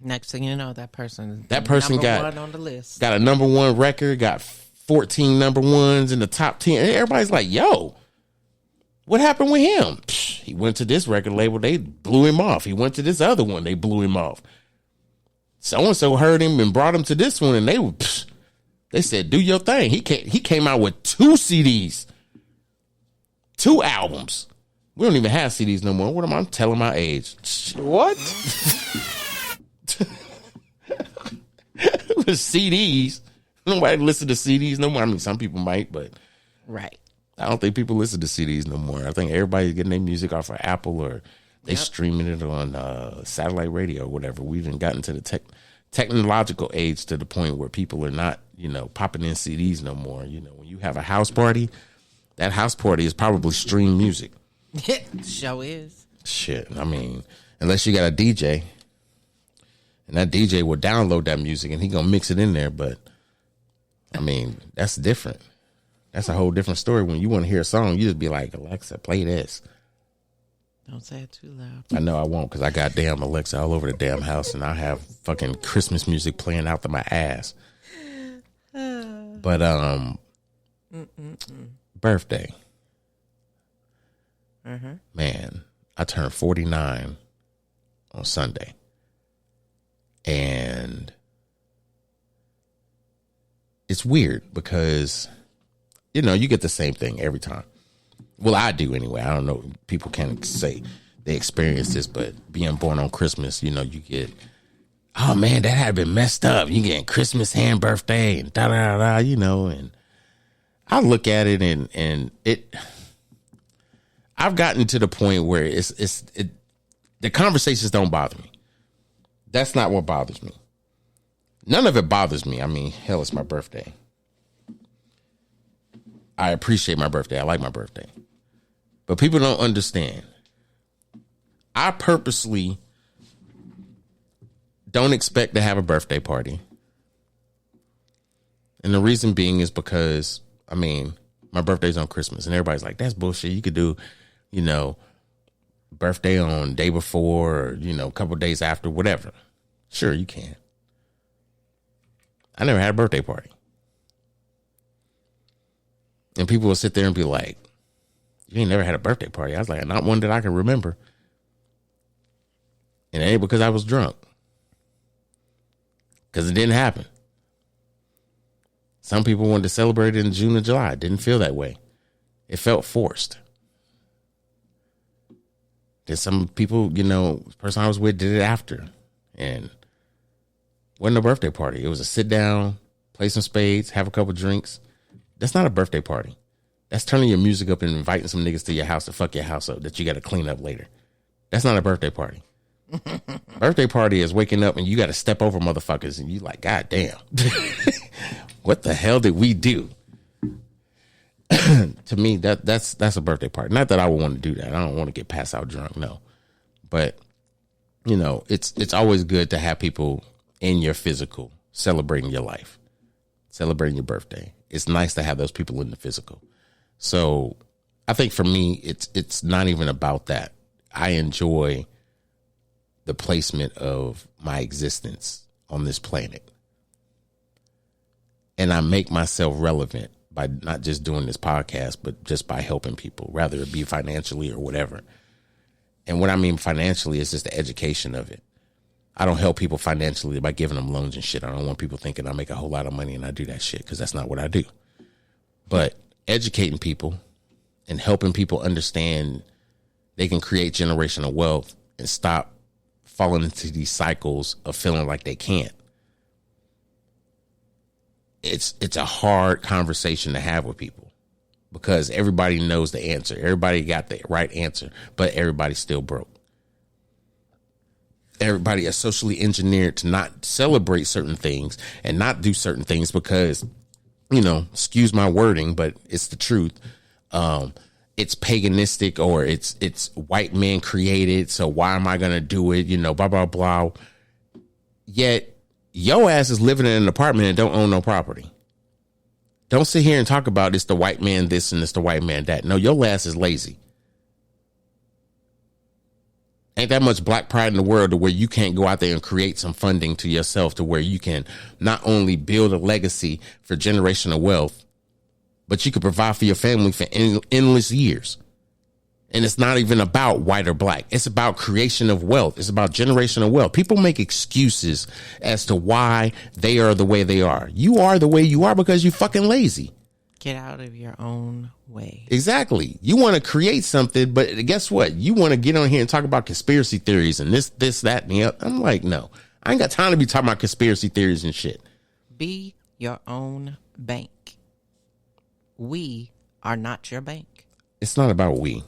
Next thing you know, that person got one on the list. Got a number one record, got 14 number ones in the top 10. And everybody's like, yo, what happened with him? He went to this record label, they blew him off. He went to this other one, they blew him off. So-and-so heard him and brought him to this one, and they said, do your thing. He came out with 2 CDs, 2 albums. We don't even have CDs no more. What am I telling my age? What? CDs. Nobody listen to CDs no more. I mean, some people might, but right. I don't think people listen to CDs no more. I think everybody's getting their music off of Apple or they streaming it on satellite radio or whatever. We've even gotten to the technological age to the point where people are not, popping in CDs no more. When you have a house party, that house party is probably streamed music. Show is. Shit. I mean, unless you got a DJ, and that DJ will download that music and he gonna mix it in there, but I mean, that's different. That's a whole different story. When you want to hear a song, you just be like, Alexa, play this. Don't say it too loud. I know I won't, because I got damn Alexa all over the damn house, and I have fucking Christmas music playing out to my ass. But birthday. Man, I turned 49 on Sunday, and it's weird because, you know, you get the same thing every time. Well, I do anyway. I don't know. People can't say they experience this, but being born on Christmas, you know, you get, oh man, that had been messed up. You getting Christmas and birthday and da da da, you know. And I look at it and it. I've gotten to the point where the conversations don't bother me. That's not what bothers me. None of it bothers me. I mean, hell, it's my birthday. I appreciate my birthday. I like my birthday. But people don't understand. I purposely don't expect to have a birthday party. And the reason being is because, I mean, my birthday's on Christmas. And everybody's like, that's bullshit. You could do, you know, birthday on day before or, you know, a couple of days after, whatever. Sure, you can. I never had a birthday party. And people will sit there and be like, you ain't never had a birthday party. I was like, not one that I can remember. And it ain't because I was drunk. Because it didn't happen. Some people wanted to celebrate it in June and July. It didn't feel that way. It felt forced. Then some people, you know, the person I was with did it after. And it wasn't a birthday party. It was a sit down, play some spades, have a couple drinks. That's not a birthday party. That's turning your music up and inviting some niggas to your house to fuck your house up that you got to clean up later. That's not a birthday party. Birthday party is waking up and you got to step over motherfuckers and you like, God damn. What the hell did we do? To me, that's a birthday party. Not that I would want to do that. I don't want to get passed out drunk, no. But, you know, it's always good to have people in your physical celebrating your life, celebrating your birthday. It's nice to have those people in the physical. So I think for me, it's not even about that. I enjoy the placement of my existence on this planet. And I make myself relevant by not just doing this podcast, but just by helping people, whether it be financially or whatever. And what I mean financially is just the education of it. I don't help people financially by giving them loans and shit. I don't want people thinking I make a whole lot of money and I do that shit, because that's not what I do. But educating people and helping people understand they can create generational wealth and stop falling into these cycles of feeling like they can't. It's a hard conversation to have with people because everybody knows the answer. Everybody got the right answer, but everybody's still broke. Everybody is socially engineered to not celebrate certain things and not do certain things because, you know, excuse my wording, but it's the truth. It's paganistic or it's white man created. So why am I going to do it? You know, blah, blah, blah. Yet your ass is living in an apartment and don't own no property. Don't sit here and talk about it's the white man this and it's the white man that. No, your ass is lazy. Ain't that much black pride in the world to where you can't go out there and create some funding to yourself to where you can not only build a legacy for generational wealth, but you could provide for your family for endless years. And it's not even about white or black. It's about creation of wealth. It's about generational wealth. People make excuses as to why they are the way they are. You are the way you are because you fucking lazy. Get out of your own way. Exactly. You want to create something, but guess what? You want to get on here and talk about conspiracy theories and this, that, and the other. I'm like, no, I ain't got time to be talking about conspiracy theories and shit. Be your own bank. We are not your bank. It's not about we.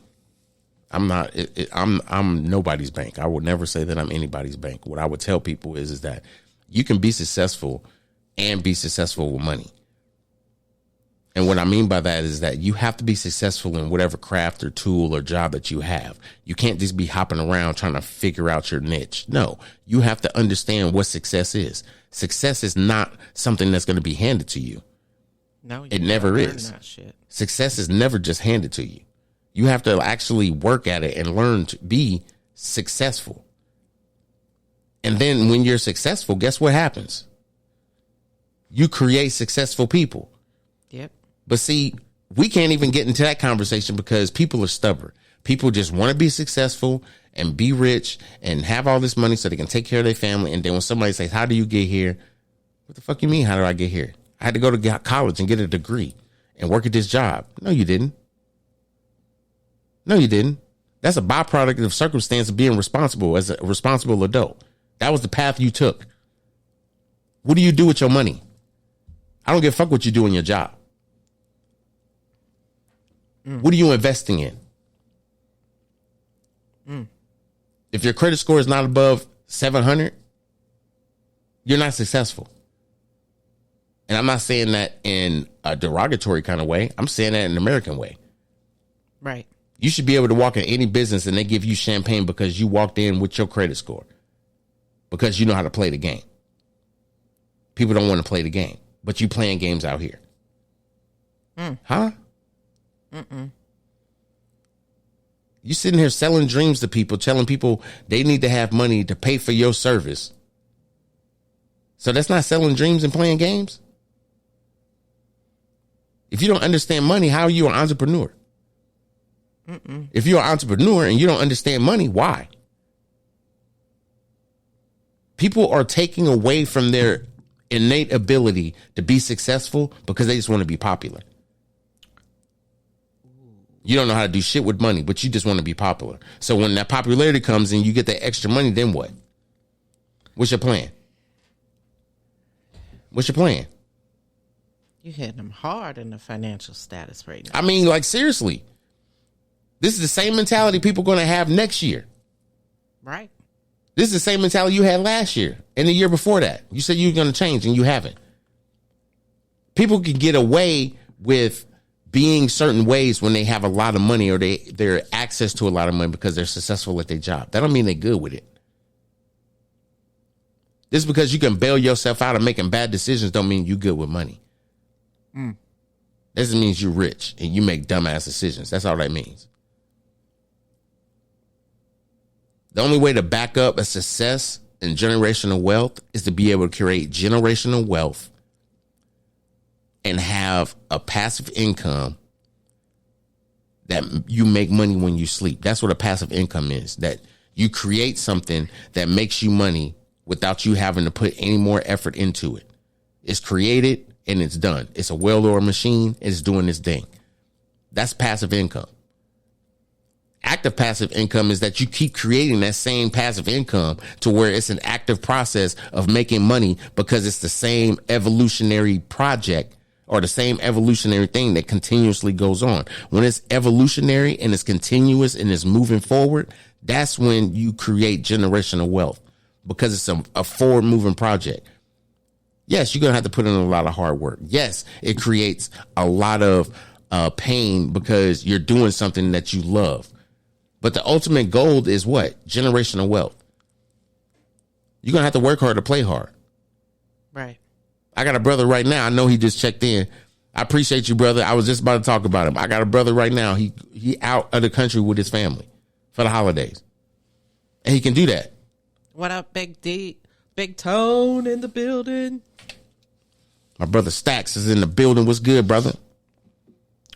I'm not. I'm nobody's bank. I would never say that I'm anybody's bank. What I would tell people is that you can be successful and be successful with money. And what I mean by that is that you have to be successful in whatever craft or tool or job that you have. You can't just be hopping around trying to figure out your niche. No, you have to understand what success is. Success is not something that's going to be handed to you. No, it never is. Success is never just handed to you. You have to actually work at it and learn to be successful. And then when you're successful, guess what happens? You create successful people. Yep. But see, we can't even get into that conversation because people are stubborn. People just want to be successful and be rich and have all this money so they can take care of their family. And then when somebody says, how do you get here? What the fuck you mean? How do I get here? I had to go to college and get a degree and work at this job. No, you didn't. No, you didn't. That's a byproduct of circumstance of being responsible as a responsible adult. That was the path you took. What do you do with your money? I don't give a fuck what you do in your job. What are you investing in? If your credit score is not above 700, you're not successful. And I'm not saying that in a derogatory kind of way. I'm saying that in an American way. Right. You should be able to walk in any business and they give you champagne because you walked in with your credit score. Because you know how to play the game. People don't want to play the game. But you playing games out here. Huh? You sitting here selling dreams to people, telling people they need to have money to pay for your service. So that's not selling dreams and playing games? If you don't understand money, how are you an entrepreneur? If you're an entrepreneur and you don't understand money, why? People are taking away from their innate ability to be successful because they just want to be popular. You don't know how to do shit with money, but you just want to be popular. So when that popularity comes and you get that extra money, then what? What's your plan? What's your plan? You hitting them hard in the financial status right now. I mean, like, seriously. This is the same mentality people going to have next year. Right. This is the same mentality you had last year and the year before that. You said you were going to change and you haven't. People can get away with being certain ways when they have a lot of money or they're access to a lot of money because they're successful at their job. That don't mean they're good with it. Just because you can bail yourself out of making bad decisions don't mean you good with money. This means you're rich and you make dumbass decisions. That's all that means. The only way to back up a success in generational wealth is to be able to create generational wealth and have a passive income that you make money when you sleep. That's what a passive income is, that you create something that makes you money without you having to put any more effort into it. It's created and it's done. It's a well-oiled machine. It's doing its thing. That's passive income. Active passive income is that you keep creating that same passive income to where it's an active process of making money because it's the same evolutionary project or the same evolutionary thing that continuously goes on. When it's evolutionary and it's continuous and it's moving forward, that's when you create generational wealth because it's a forward moving project. Yes, you're going to have to put in a lot of hard work. Yes, it creates a lot of pain because you're doing something that you love. But the ultimate goal is what? Generational wealth. You're going to have to work hard to play hard. Right. I got a brother right now. I know he just checked in. I appreciate you, brother. I was just about to talk about him. I got a brother right now. He out of the country with his family for the holidays. And he can do that. What up, Big D? Big Tone in the building. My brother Stacks is in the building. What's good, brother?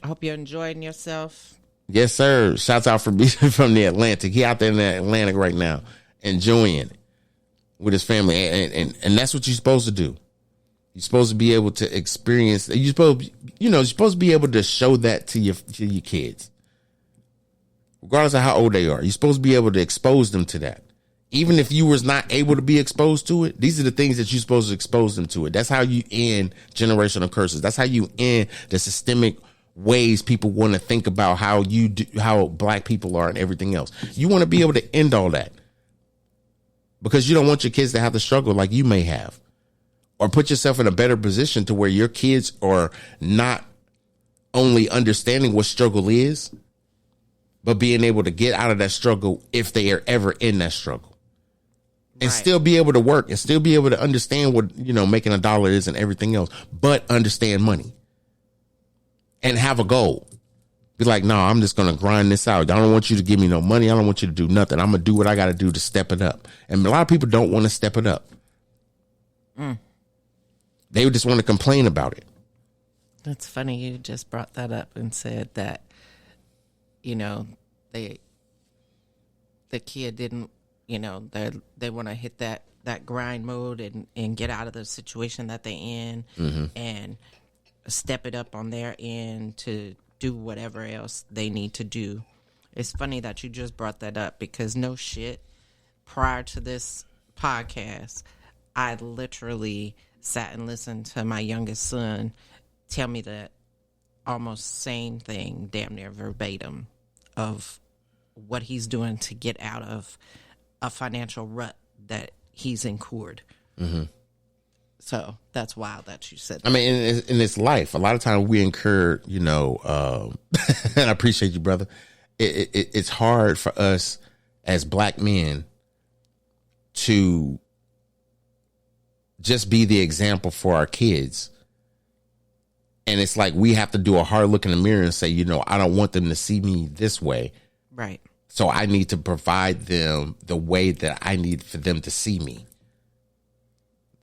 I hope you're enjoying yourself. Yes, sir. Shouts out from the Atlantic. He out there in the Atlantic right now, enjoying it with his family. And that's what you're supposed to do. You're supposed to be able to experience. You're supposed to be able to show that to your kids, regardless of how old they are. You're supposed to be able to expose them to that. Even if you was not able to be exposed to it, these are the things that you're supposed to expose them to it. That's how you end generational curses. That's how you end the systemic ways people want to think about how black people are and everything else. You want to be able to end all that because you don't want your kids to have to struggle like you may have, or put yourself in a better position to where your kids are not only understanding what struggle is, but being able to get out of that struggle if they are ever in that struggle. And still be able to work and still be able to understand what, making a dollar is and everything else, but understand money and have a goal. Be like, no, I'm just gonna grind this out. I don't want you to give me no money. I don't want you to do nothing. I'm gonna do what I gotta do to step it up. And a lot of people don't want to step it up. They just want to complain about it. That's funny. You just brought that up and said that, you know, the kid didn't, you know, they want to hit that grind mode and get out of the situation that they in and step it up on their end to do whatever else they need to do. It's funny that you just brought that up because no shit, prior to this podcast, I literally sat and listened to my youngest son tell me that almost same thing, damn near verbatim, of what he's doing to get out of a financial rut that he's incurred. So that's wild that you said that. I mean, in this life, a lot of times we incur, you know, and I appreciate you, brother. It's hard for us as black men to just be the example for our kids. And it's like we have to do a hard look in the mirror and say, you know, I don't want them to see me this way. Right. So I need to provide them the way that I need for them to see me.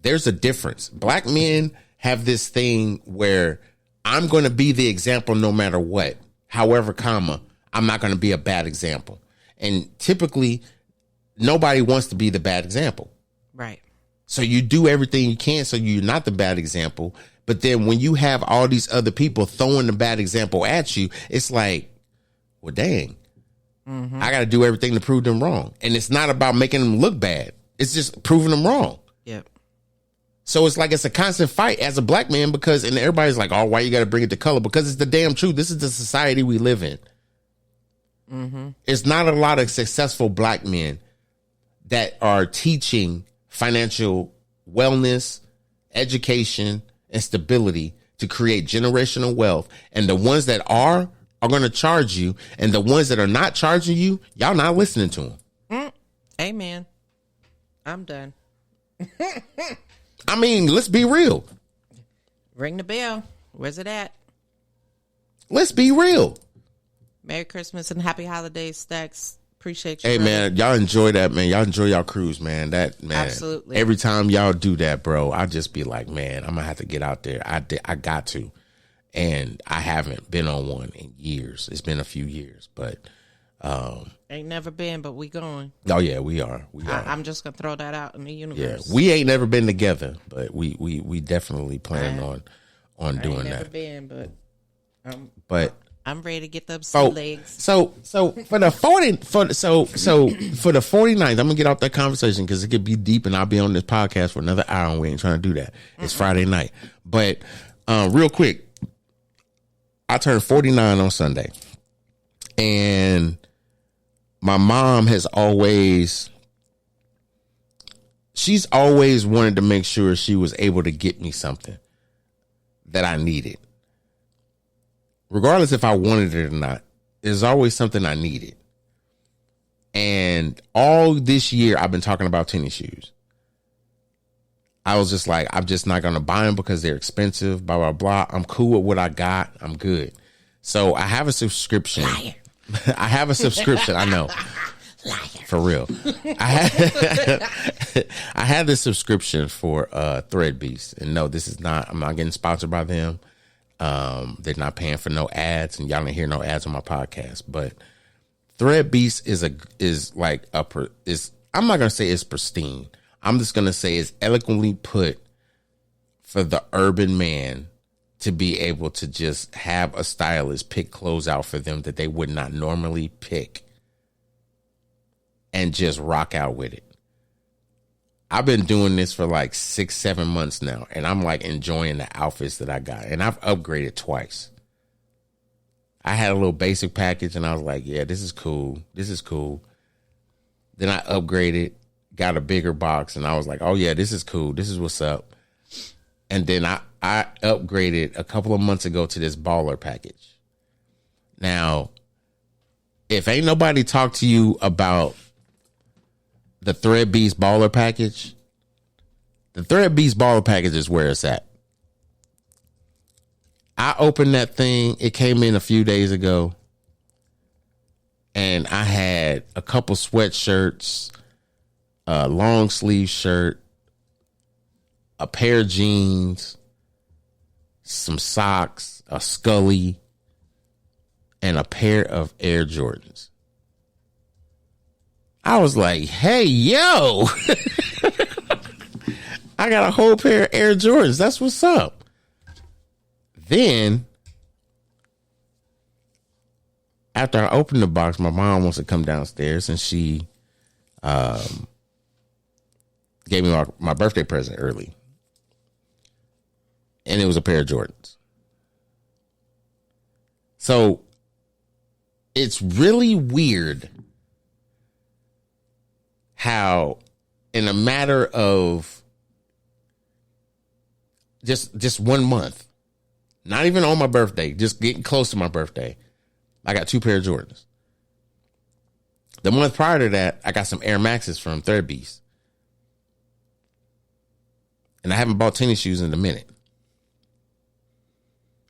There's a difference. Black men have this thing where I'm going to be the example no matter what. However, I'm not going to be a bad example. And typically, nobody wants to be the bad example. Right. So you do everything you can so you're not the bad example. But then when you have all these other people throwing the bad example at you, it's like, well, dang, I got to do everything to prove them wrong. And it's not about making them look bad. It's just proving them wrong. Yep. So it's like it's a constant fight as a black man because, and everybody's like, oh, why you got to bring it to color? Because it's the damn truth. This is the society we live in. It's not a lot of successful black men that are teaching financial wellness, education, and stability to create generational wealth. And the ones that are going to charge you. And the ones that are not charging you, y'all not listening to them. Amen. I'm done. I mean, let's be real. Ring the bell. Where's it at? Let's be real. Merry Christmas and happy holidays, Stacks. Appreciate you. Hey, brother. man, y'all enjoy that, man. Y'all enjoy y'all cruise, man. That, man. Absolutely. Every time y'all do that, bro, I just be like, man, I'm going to have to get out there. I got to. And I haven't been on one in years. It's been a few years, but. Ain't never been, but we going. Oh, yeah, we are. I'm just going to throw that out in the universe. Yeah, we ain't never been together, but we definitely plan on doing I ain't that. never been, but I'm ready to get them sea legs. So for the 49th, I'm gonna get off that conversation because it could be deep, and I'll be on this podcast for another hour, and we ain't trying to do that. It's Friday night, but real quick, I turned 49 on Sunday, and my mom she's always wanted to make sure she was able to get me something that I needed. Regardless if I wanted it or not, there's always something I needed. And all this year, I've been talking about tennis shoes. I was just like, I'm just not going to buy them because they're expensive, blah, blah, blah. I'm cool with what I got. I'm good. So I have a subscription. Liar. I have a subscription. I know. Liar. For real. I had this subscription for Thread Beast. And no, I'm not getting sponsored by them. They're not paying for no ads, and y'all didn't hear no ads on my podcast. But Thread Beast I'm not gonna say it's pristine. I'm just gonna say it's eloquently put for the urban man to be able to just have a stylist pick clothes out for them that they would not normally pick, and just rock out with it. I've been doing this for like 6-7 months now, and I'm like enjoying the outfits that I got. And I've upgraded twice. I had a little basic package, and I was like, yeah, this is cool. This is cool. Then I upgraded, got a bigger box, and I was like, oh, yeah, this is cool. This is what's up. And then I upgraded a couple of months ago to this baller package. Now, if ain't nobody talked to you about the Thread Beast baller package, the Thread Beast baller package is where it's at. I opened that thing. It came in a few days ago. And I had a couple sweatshirts, a long sleeve shirt, a pair of jeans, some socks, a Scully, and a pair of Air Jordans. I was like, hey, yo, I got a whole pair of Air Jordans. That's what's up. Then, after I opened the box, my mom wants to come downstairs, and she gave me my birthday present early. And it was a pair of Jordans. So, it's really weird how in a matter of just 1 month, not even on my birthday, just getting close to my birthday, I got 2 pair of Jordans. The month prior to that, I got some Air Maxes from Third Beast. And I haven't bought tennis shoes in a minute.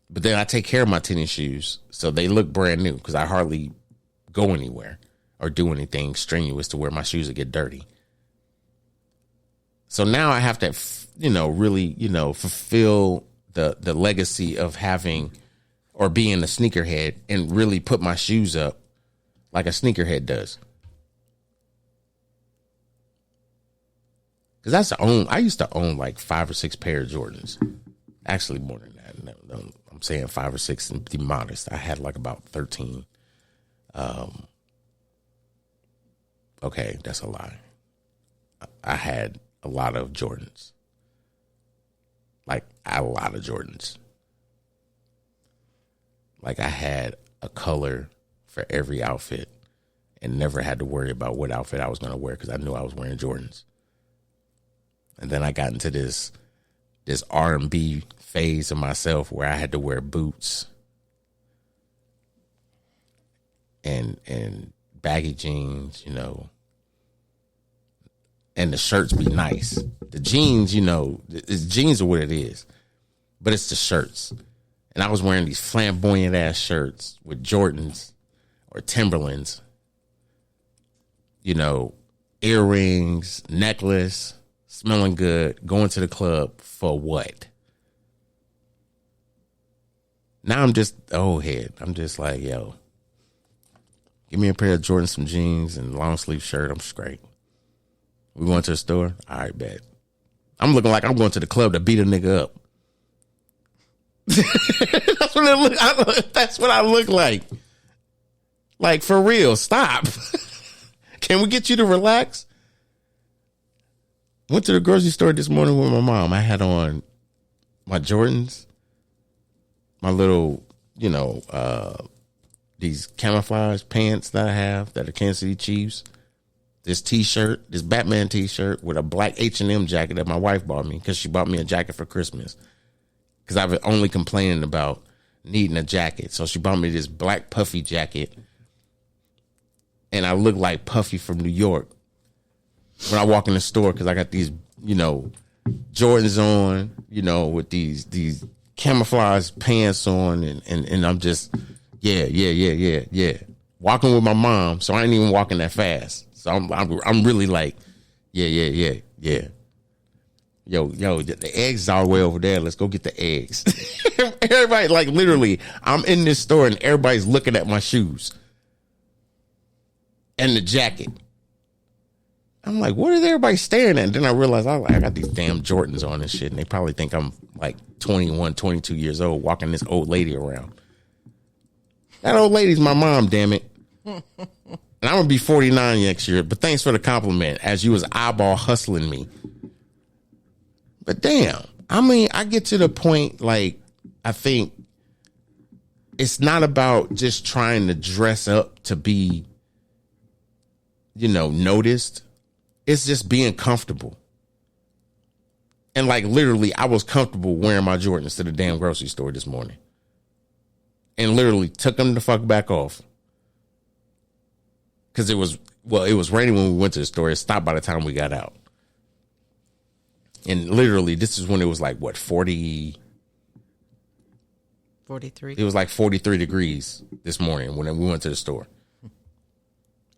But then I take care of my tennis shoes, so they look brand new because I hardly go anywhere or do anything strenuous to where my shoes will get dirty. So now I have to, really, fulfill the legacy of having or being a sneakerhead and really put my shoes up like a sneakerhead does. Because I used to own like 5 or 6 pair of Jordans. Actually, more than that. No, I'm saying 5 or 6 and be modest. I had like about 13. Okay, that's a lie. I had a lot of Jordans. Like, a lot of Jordans. Like, I had a color for every outfit and never had to worry about what outfit I was going to wear because I knew I was wearing Jordans. And then I got into this R&B phase of myself where I had to wear boots and baggy jeans, and the shirts be nice. The jeans, jeans are what it is, but it's the shirts. And I was wearing these flamboyant ass shirts with Jordans or Timberlands, earrings, necklace, smelling good, going to the club for what? Now I'm just old head. I'm just like, yo, give me a pair of Jordans, some jeans, and long sleeve shirt. I'm straight. We going to the store? All right, bet. I'm looking like I'm going to the club to beat a nigga up. That's what I look like. Like, for real, stop. Can we get you to relax? Went to the grocery store this morning with my mom. I had on my Jordans, my little, these camouflage pants that I have that are Kansas City Chiefs. This T-shirt, this Batman T-shirt with a black H&M jacket that my wife bought me because she bought me a jacket for Christmas. Because I've only complaining about needing a jacket. So she bought me this black puffy jacket. And I look like Puffy from New York when I walk in the store because I got these, Jordans on, with these camouflage pants on. And I'm just, yeah. Walking with my mom, so I ain't even walking that fast. So I'm really like, yeah. Yo, the eggs are all the way over there. Let's go get the eggs. Everybody, like, literally, I'm in this store and everybody's looking at my shoes and the jacket. I'm like, what is everybody staring at? And then I realized I got these damn Jordans on and shit, and they probably think I'm like 21, 22 years old walking this old lady around. That old lady's my mom, damn it. And I'm going to be 49 next year, but thanks for the compliment as you was eyeball hustling me. But damn, I get to the point, like, I think it's not about just trying to dress up to be, noticed. It's just being comfortable. And like, literally, I was comfortable wearing my Jordans to the damn grocery store this morning. And literally took them the fuck back off. Because it was raining when we went to the store. It stopped by the time we got out. And literally, this is when it was like, 40? 43. It was like 43 degrees this morning when we went to the store.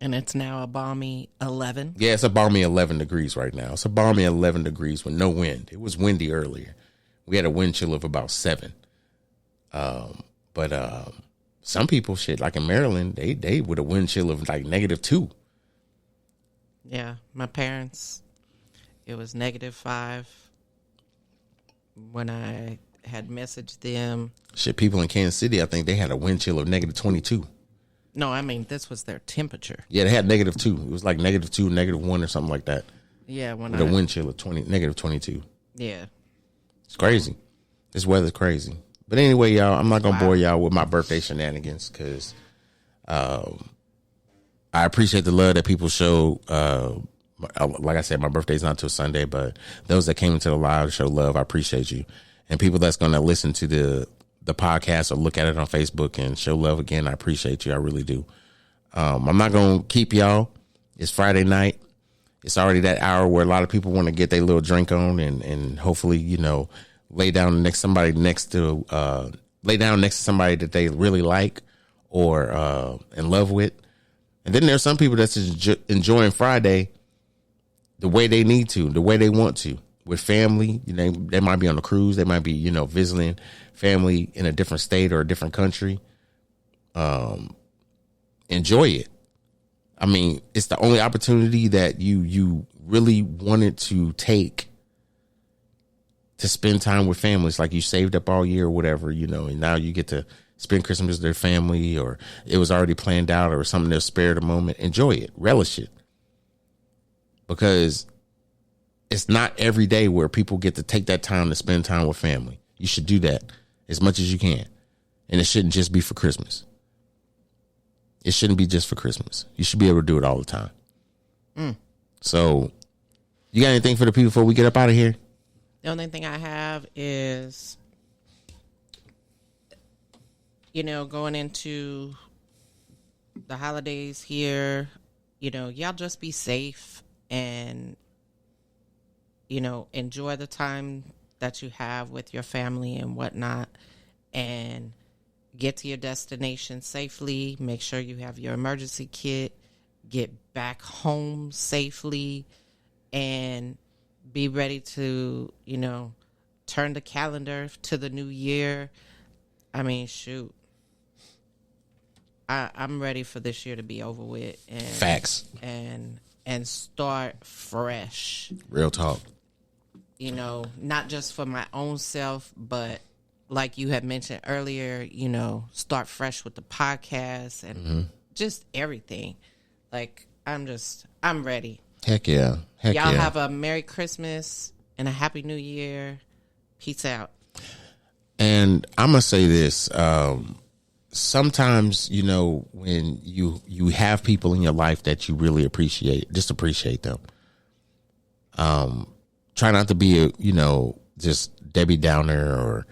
And it's now a balmy 11. Yeah, it's a balmy 11 degrees right now. It's a balmy 11 degrees with no wind. It was windy earlier. We had a wind chill of about 7. But some people, shit, like in Maryland, they with a wind chill of like -2. Yeah, my parents, it was -5 when I had messaged them. Shit, people in Kansas City, I think they had a wind chill of -22. No, I mean, this was their temperature. Yeah, they had -2. It was like -2, -1 or something like that. Yeah, when with a wind chill of -22. Yeah. It's crazy. This weather's crazy. But anyway, y'all, I'm not going to bore y'all with my birthday shenanigans because I appreciate the love that people show. Like I said, my birthday's not till Sunday, but those that came into the live show love, I appreciate you. And people that's going to listen to the podcast or look at it on Facebook and show love again, I appreciate you. I really do. I'm not going to keep y'all. It's Friday night. It's already that hour where a lot of people want to get their little drink on and hopefully, you know, lay down next to somebody that they really like or in love with. And then there's some people that's enjoying Friday the way they need to, the way they want to, with family. You know, they might be on a cruise. They might be, you know, visiting family in a different state or a different country. Enjoy it. I mean, it's the only opportunity that you really wanted to take to spend time with families, like you saved up all year or whatever, you know, and now you get to spend Christmas with their family, or it was already planned out or something they'll spare the moment. Enjoy it. Relish it. Because it's not every day where people get to take that time to spend time with family. You should do that as much as you can. And it shouldn't just be for Christmas. It shouldn't be just for Christmas. You should be able to do it all the time. So, you got anything for the people before we get up out of here? The only thing I have is, you know, going into the holidays here, you know, y'all just be safe and, you know, enjoy the time that you have with your family and whatnot, and get to your destination safely. Make sure you have your emergency kit, get back home safely, and be ready to, you know, turn the calendar to the new year. I mean, shoot. I'm ready for this year to be over with. And, Facts. And start fresh. Real talk. You know, not just for my own self, but like you had mentioned earlier, you know, start fresh with the podcast and just everything. Like, I'm ready. Heck yeah. Y'all have a Merry Christmas and a Happy New Year. Peace out. And I'm going to say this. Sometimes, you know, when you have people in your life that you really appreciate, just appreciate them. Try not to be just Debbie Downer or,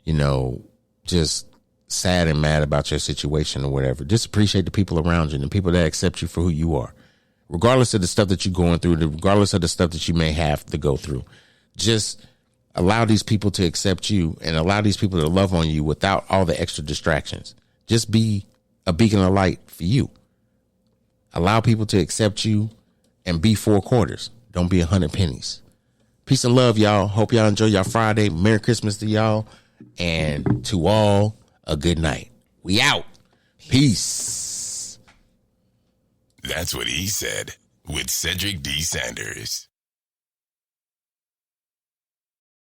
you know, just sad and mad about your situation or whatever. Just appreciate the people around you and the people that accept you for who you are. Regardless of the stuff that you're going through, regardless of the stuff that you may have to go through, just allow these people to accept you and allow these people to love on you without all the extra distractions. Just be a beacon of light for you. Allow people to accept you and be 4 quarters. Don't be 100 pennies. Peace and love, y'all. Hope y'all enjoy y'all Friday. Merry Christmas to y'all. And to all, a good night. We out. Peace. That's what he said with Cedric D. Sanders.